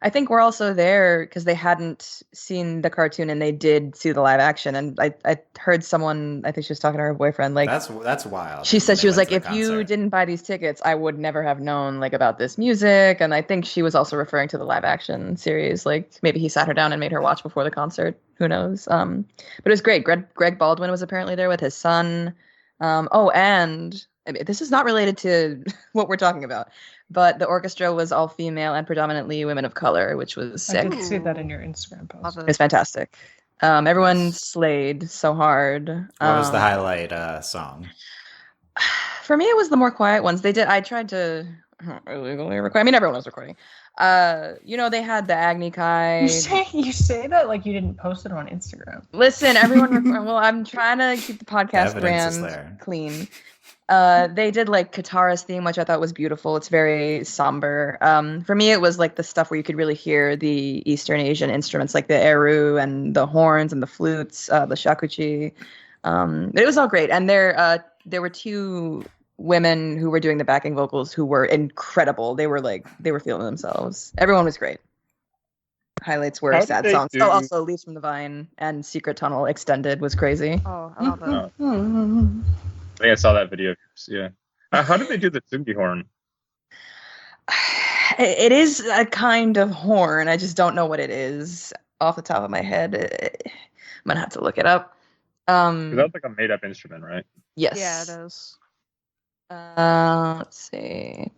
I think were also there because they hadn't seen the cartoon and they did see the live action. And I heard someone, I think she was talking to her boyfriend, like, that's wild. She said, she was like, if you didn't buy these tickets, I would never have known like about this music. And I think she was also referring to the live action series. Like maybe he sat her down and made her watch before the concert. Who knows? But it was great. Greg Baldwin was apparently there with his son. And I mean, this is not related to what we're talking about, but the orchestra was all female and predominantly women of color, which was sick. I did see that in your Instagram post. It was fantastic. Everyone slayed so hard. What was the highlight song? For me, it was the more quiet ones. I tried to illegally recording. I mean, everyone was recording. They had the Agni Kai. You say that like you didn't post it on Instagram. Listen, everyone. Well, I'm trying to keep the podcast brand clean. They did like Katara's theme, which I thought was beautiful. It's very somber. For me, it was like the stuff where you could really hear the Eastern Asian instruments, like the eru and the horns and the flutes, the shakuchi. It was all great, and there were two women who were doing the backing vocals who were incredible. They were feeling themselves. Everyone was great. Highlights were sad songs. Oh, also Leaves from the Vine and Secret Tunnel Extended was crazy. Oh, I love it. I think I saw that video. Yeah. How did they do the tsugi horn? It is a kind of horn. I just don't know what it is off the top of my head. I'm gonna have to look it up. That's like a made-up instrument, right? Yes. Yeah, it is. Let's see.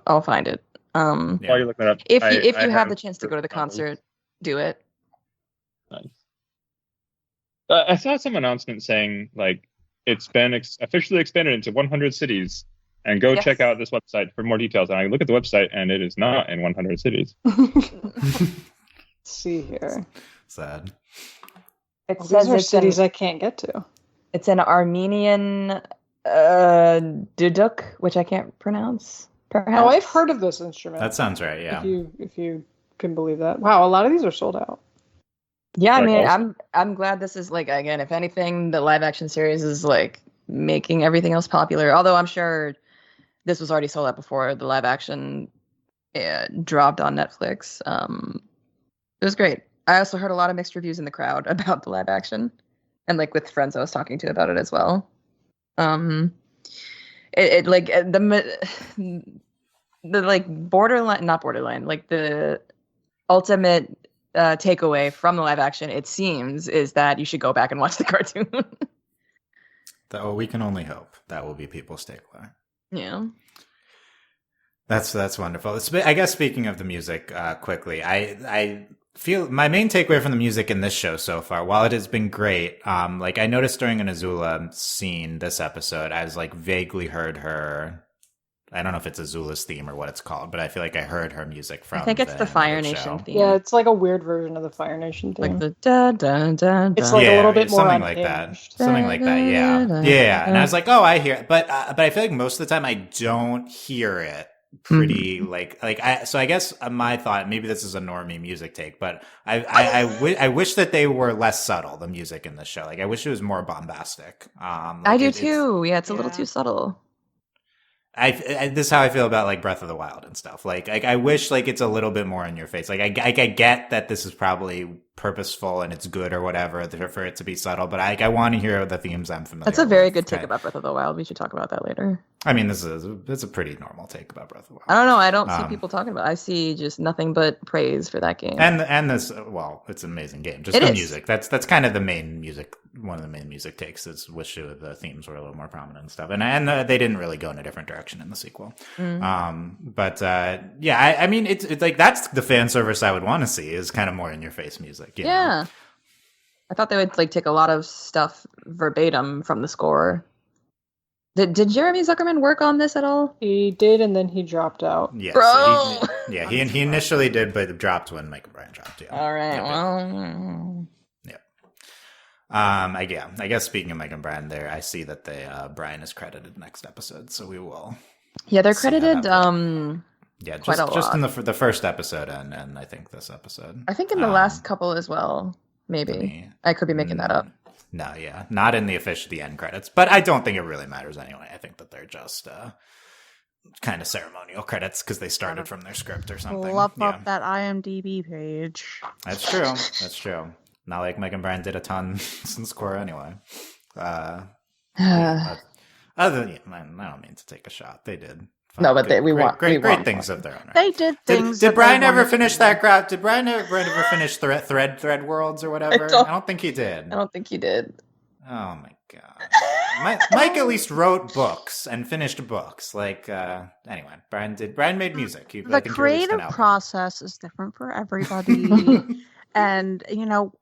I'll find it. While you're looking it up, if you have the chance to go to the concert, do it. Nice. I saw some announcement saying like it's been officially expanded into 100 cities, and go check out this website for more details. And I look at the website, and it is not in 100 cities. Let's see here. Sad. It says These are cities I can't get to. It's an Armenian duduk, which I can't pronounce. Perhaps. Oh, I've heard of this instrument. That sounds right. Yeah. If you can believe that. Wow, a lot of these are sold out. Yeah, I mean, I'm glad this is like, again, if anything, the live action series is like making everything else popular. Although I'm sure this was already sold out before the live action dropped on Netflix. It was great. I also heard a lot of mixed reviews in the crowd about the live action, and like with friends I was talking to about it as well. It like the like not borderline, like the ultimate takeaway from the live action, it seems, is that you should go back and watch the cartoon. We can only hope that will be people's takeaway. Yeah. That's wonderful. I guess speaking of the music, quickly, I feel my main takeaway from the music in this show so far, while it has been great, like I noticed during an Azula scene this episode, I was like vaguely heard her. I don't know if it's Azula's theme or what it's called, but I feel like I heard her music from. I think it's the Fire Nation theme. Yeah, it's like a weird version of the Fire Nation theme. Like the da da da. It's like a little bit more something like that. Something like that. Yeah. And I was like, oh, I hear it, but I feel like most of the time I don't hear it. Pretty so I guess my thought, maybe this is a normie music take, but I wish that they were less subtle, the music in the show. Like I wish it was more bombastic. I do too. It's a little too subtle. This is how I feel about like Breath of the Wild and stuff. Like I wish like it's a little bit more in your face. Like I get that this is probably purposeful and it's good or whatever for it to be subtle, but I want to hear the themes I'm familiar with. That's a very good take about Breath of the Wild. We should talk about that later. I mean, it's a pretty normal take about Breath of the Wild. I don't know. I don't see people talking about it. I see just nothing but praise for that game. And this, it's an amazing game. Just the music. That's kind of the main music. One of the main music takes is wish the themes were a little more prominent and stuff. And they didn't really go in a different direction in the sequel. I mean, it's like that's the fan service I would want to see is kind of more in your face music. You know? I thought they would like take a lot of stuff verbatim from the score. Did Jeremy Zuckerman work on this at all? He did, and then he dropped out. Yes, bro. He initially did, but it dropped when Mike and Brian dropped. Yeah. All right. I guess speaking of Mike and Brian, there I see that Brian is credited next episode, so we will. Yeah, they're credited. Just in the first episode, and I think this episode. I think in the last couple as well. Maybe I could be making that up. No, yeah, not in the end credits, but I don't think it really matters anyway. I think that they're just kind of ceremonial credits because they started from their script or something. Love up that IMDb page. That's true. Not like Mike and Brian did a ton since Korra anyway. I don't mean to take a shot. They did. No, but great things of their own. Right? They did things. Did Brian ever finish that crowd? Did Brian ever finish Thread Worlds or whatever? I don't think he did. I don't think he did. Oh my god. Mike at least wrote books and finished books. Like anyway, Brian made music. The creative process is different for everybody. And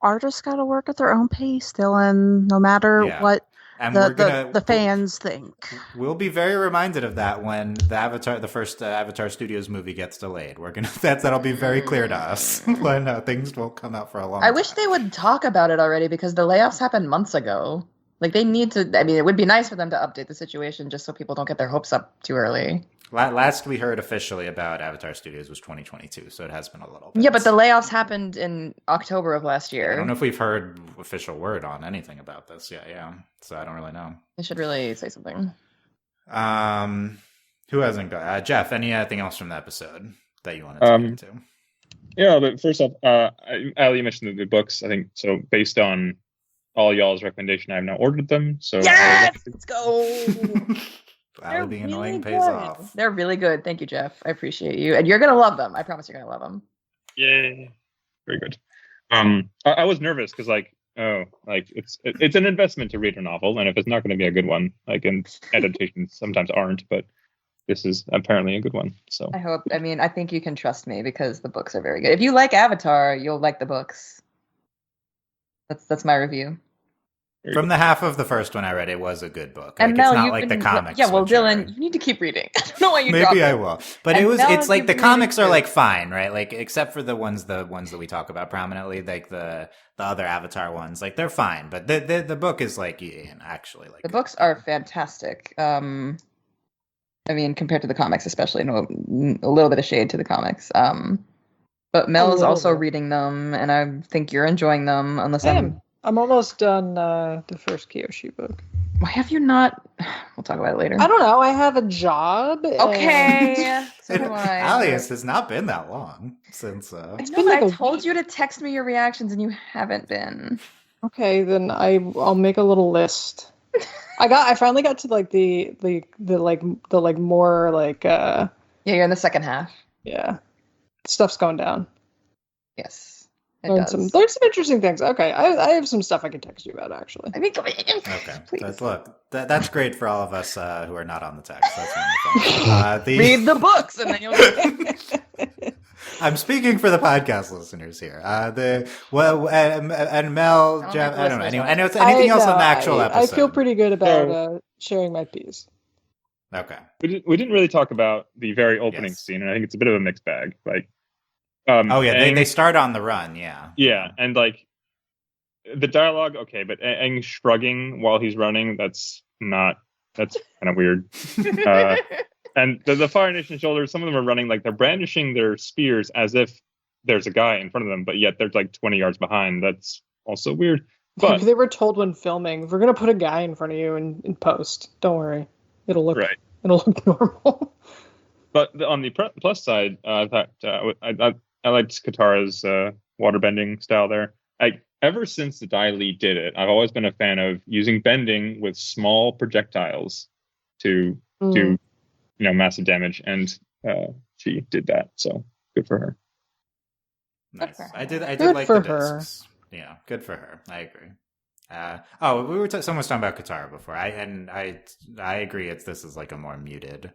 artists got to work at their own pace, Dylan. No matter what. And we're gonna the fans think. We'll be very reminded of that when the first Avatar Studios movie gets delayed. That'll be very clear to us when things won't come out for a long time. I wish they would talk about it already because the layoffs happened months ago. Like they need to. I mean, it would be nice for them to update the situation just so people don't get their hopes up too early. Last we heard officially about Avatar Studios was 2022, so it has been a little bit. Yeah, but the layoffs happened in October of last year. I don't know if we've heard official word on anything about this yet. Yeah, so I don't really know. They should really say something. Who hasn't got Jeff? Anything else from the episode that you wanted to get into? Yeah, but first off, Ali, you mentioned the books. I think so. Based on all y'all's recommendation, I have now ordered them. So yes, let's go. Ali being annoying pays off. They're really good. Thank you, Jeff. I appreciate you, and you're gonna love them. I promise you're gonna love them. Yay! Very good. I was nervous because it's an investment to read a novel, and if it's not going to be a good one, and adaptations sometimes aren't, but this is apparently a good one. So I hope. I mean, I think you can trust me because the books are very good. If you like Avatar, you'll like the books. That's my review. From the half of the first one I read, it was a good book. And it's Mel, not like the comics. Yeah, well, Dylan, you need to keep reading. I don't know why you dropped Maybe I it. will. But it's like the comics are like fine, right? Like except for the ones that we talk about prominently, like the other Avatar ones, like they're fine. But the book is like actually like the books are fantastic. I mean, compared to the comics, especially, a little bit of shade to the comics. But Mel is also reading them, and I think you're enjoying them. Unless I'm almost done the first Kyoshi book. Why have you not? We'll talk about it later. I don't know. I have a job. Okay. So do I. Alias has not been that long since. It's been like I told you to text me your reactions, and you haven't been. Okay, then I'll make a little list. I finally got to like the more like Yeah, you're in the second half. Yeah, stuff's going down. Yes. Learned some interesting things. Okay, I have some stuff I can text you about actually. Okay, that's great for all of us who are not on the text. That's wonderful. Read the books and then you'll. I'm speaking for the podcast listeners here. And Mel, Jeff, I don't know. Anyway, I know it's anything else on the actual episode. I feel pretty good about sharing my piece. Okay. We didn't really talk about the very opening scene, and I think it's a bit of a mixed bag. They start on the run, yeah. Yeah, and like the dialogue, okay, but Aang shrugging while he's running, that's kind of weird. And the Fire Nation shoulders, some of them are running like they're brandishing their spears as if there's a guy in front of them, but yet they're like 20 yards behind. That's also weird. But they were told when filming, we're gonna put a guy in front of you in post. Don't worry, it'll look right. It'll look normal. But on the plus side, I thought I liked Katara's waterbending style there. Ever since the Dai Li did it, I've always been a fan of using bending with small projectiles to do massive damage, and she did that. So good for her. Nice. I did like the discs. Yeah, good for her. I agree. We were someone was talking about Katara before. I agree. This is like a more muted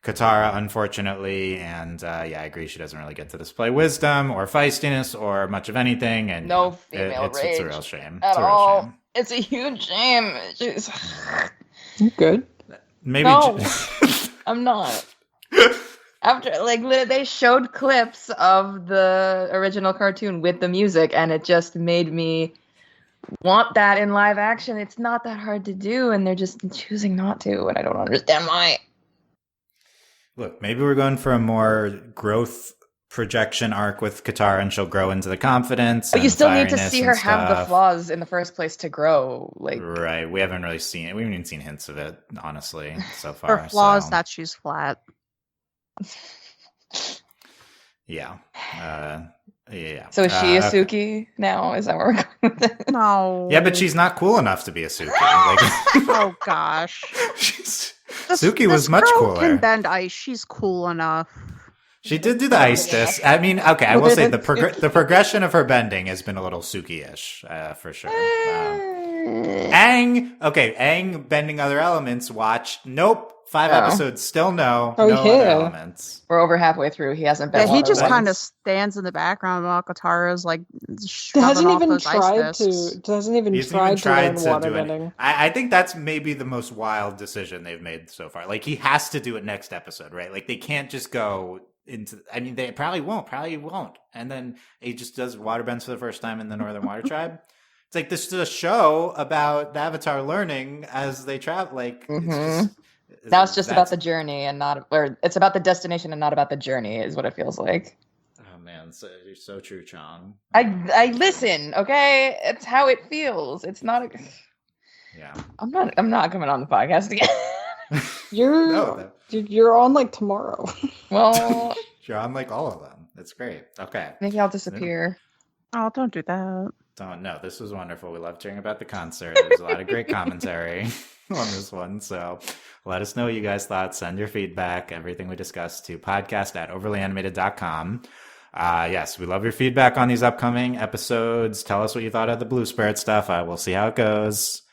Katara, unfortunately, and I agree. She doesn't really get to display wisdom or feistiness or much of anything, and no female rage. It's a real shame. At all. It's a huge shame. Good. Maybe. No, I'm not. After they showed clips of the original cartoon with the music, and it just made me want that in live action. It's not that hard to do, and they're just choosing not to, and I don't understand why. Look, maybe we're going for a more growth projection arc with Katara, and she'll grow into the confidence. But you still need to see her have the flaws in the first place to grow. Right, we haven't really seen it. We haven't even seen hints of it, honestly, so far. Her flaws that she's flat. Yeah. Yeah. So is she a Suki now? Is that where we're going with it? No. Yeah, but she's not cool enough to be a Suki. Oh gosh. Suki was much cooler. Can bend ice. She's cool enough. She did do the ice disc. I mean, okay, I will say the progression of her bending has been a little Suki-ish, for sure. Aang bending other elements. Watch. Nope. 5 episodes, still no Oh, other yeah. elements. We're over halfway through. He hasn't been. Yeah, he just Waterlands. kind of stands in the background while Katara's like shoving Hasn't off even those ice tried discs. to. Hasn't even He hasn't tried even to tried learn to do waterbending. I think that's maybe the most wild decision they've made so far. Like, he has to do it next episode, right? Like, they can't just go into. I mean, they probably won't. And then he just does waterbends for the first time in the Northern Water Tribe. It's like, this is a show about the Avatar learning as they travel. Like, it's just. Now it's just about the journey and not, or it's about the destination and not about the journey, is what it feels like. Oh man, you're so true, Chong. I listen, okay? It's how it feels. It's not. Yeah. I'm not coming on the podcast again. You're on like tomorrow. Well, You're on like all of them. That's great. Okay. maybe I'll disappear. Oh, don't do that. No, this was wonderful. We loved hearing about the concert. There's a lot of great commentary on this one. So let us know what you guys thought. Send your feedback, everything we discussed, to podcast@overlyanimated.com. Yes, we love your feedback on these upcoming episodes. Tell us what you thought of the Blue Spirit stuff. We'll see how it goes.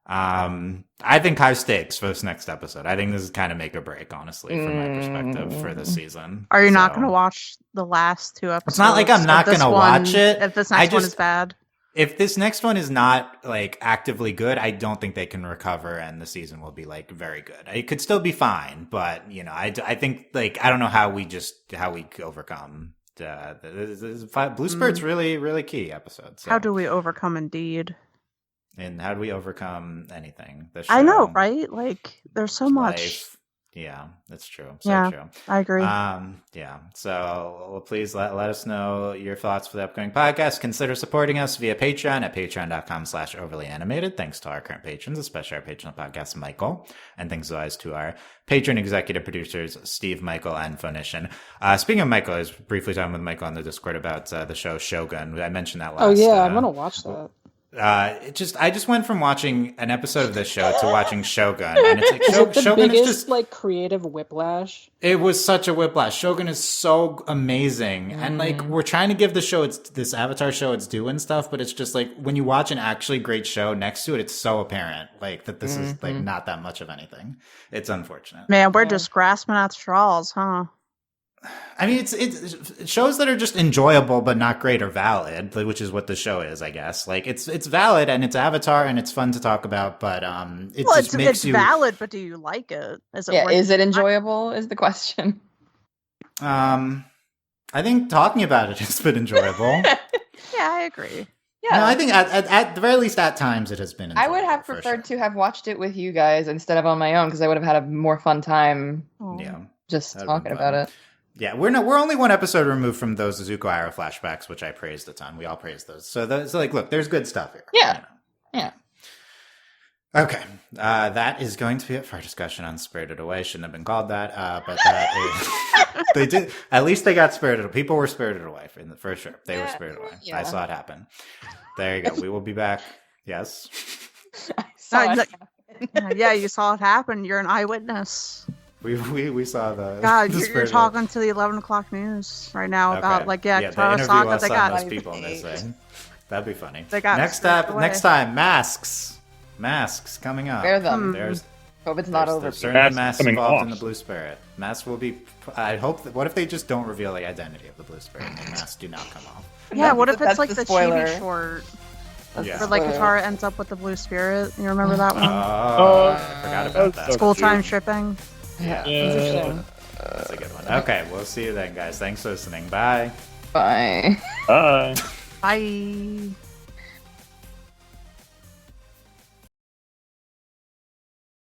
I think high stakes for this next episode. I think this is kind of make or break, honestly, from my perspective for this season. Are you not going to watch the last 2 episodes? It's not like I'm not going to watch it. If this next one is bad. If this next one is not like actively good, I don't think they can recover and the season will be like very good. It could still be fine, but I think like, I don't know how we overcome Blue Spirit's really, really key episode. So. How do we overcome Indeed? And how do we overcome anything? I know, right? Like, there's so much. Life. Yeah, that's true. True. I agree. Yeah. So please let us know your thoughts for the upcoming podcast. Consider supporting us via Patreon at patreon.com/overlyanimated. Thanks to our current patrons, especially our patron of the podcast, Michael. And thanks always to our patron executive producers, Steve, Michael, and Phoenician. Speaking of Michael, I was briefly talking with Michael on the Discord about the show Shogun. I mentioned that last. Oh yeah, I'm gonna watch that. I just went from watching an episode of this show to watching Shogun, and it's like Shogun biggest, is just like creative whiplash. It was such a whiplash. Shogun is so amazing, and like we're trying to give the show this Avatar show its due and stuff, but it's just like when you watch an actually great show next to it, it's so apparent like that this is like not that much of anything. It's unfortunate. Man, we're just grasping at straws, huh? I mean, it's shows that are just enjoyable but not great or valid, which is what the show is, I guess. Like it's valid and it's Avatar and it's fun to talk about, but it's valid. But do you like it? Is it enjoyable? Is the question. I think talking about it has been enjoyable. Yeah, I agree. Yeah, no, I think at the very least at times it has been enjoyable. I would have preferred to have watched it with you guys instead of on my own because I would have had a more fun time. Yeah, just talking about it. Yeah, we're only one episode removed from those Zuko Iroh flashbacks, which I praised a ton. We all praised those. So like, look, there's good stuff here. Yeah. Yeah. Okay. That is going to be it for our discussion on Spirited Away. Shouldn't have been called that. But that is, they did. At least they got spirited. People were spirited away for sure. They were spirited away. Yeah. I saw it happen. There you go. We will be back. Yes. I saw it happen. Yeah, you saw it happen. You're an eyewitness. We saw the. God, you're talking to the 11 o'clock news right now about Katara Saga. They got those people. They say that'd be funny. They got next time masks coming up. Wear them. Hope it's not over. There's certainly masks involved in the Blue Spirit. Masks will be. I hope. What if they just don't reveal the identity of the Blue Spirit and the masks do not come off? Yeah. What if it's like the spoiler chibi short? Where like Katara ends up with the Blue Spirit. You remember that one? Oh, I forgot about that. School time shipping. Yeah. Interesting. That's a good one. Okay, we'll see you then, guys. Thanks for listening. Bye. Bye. Bye. Bye.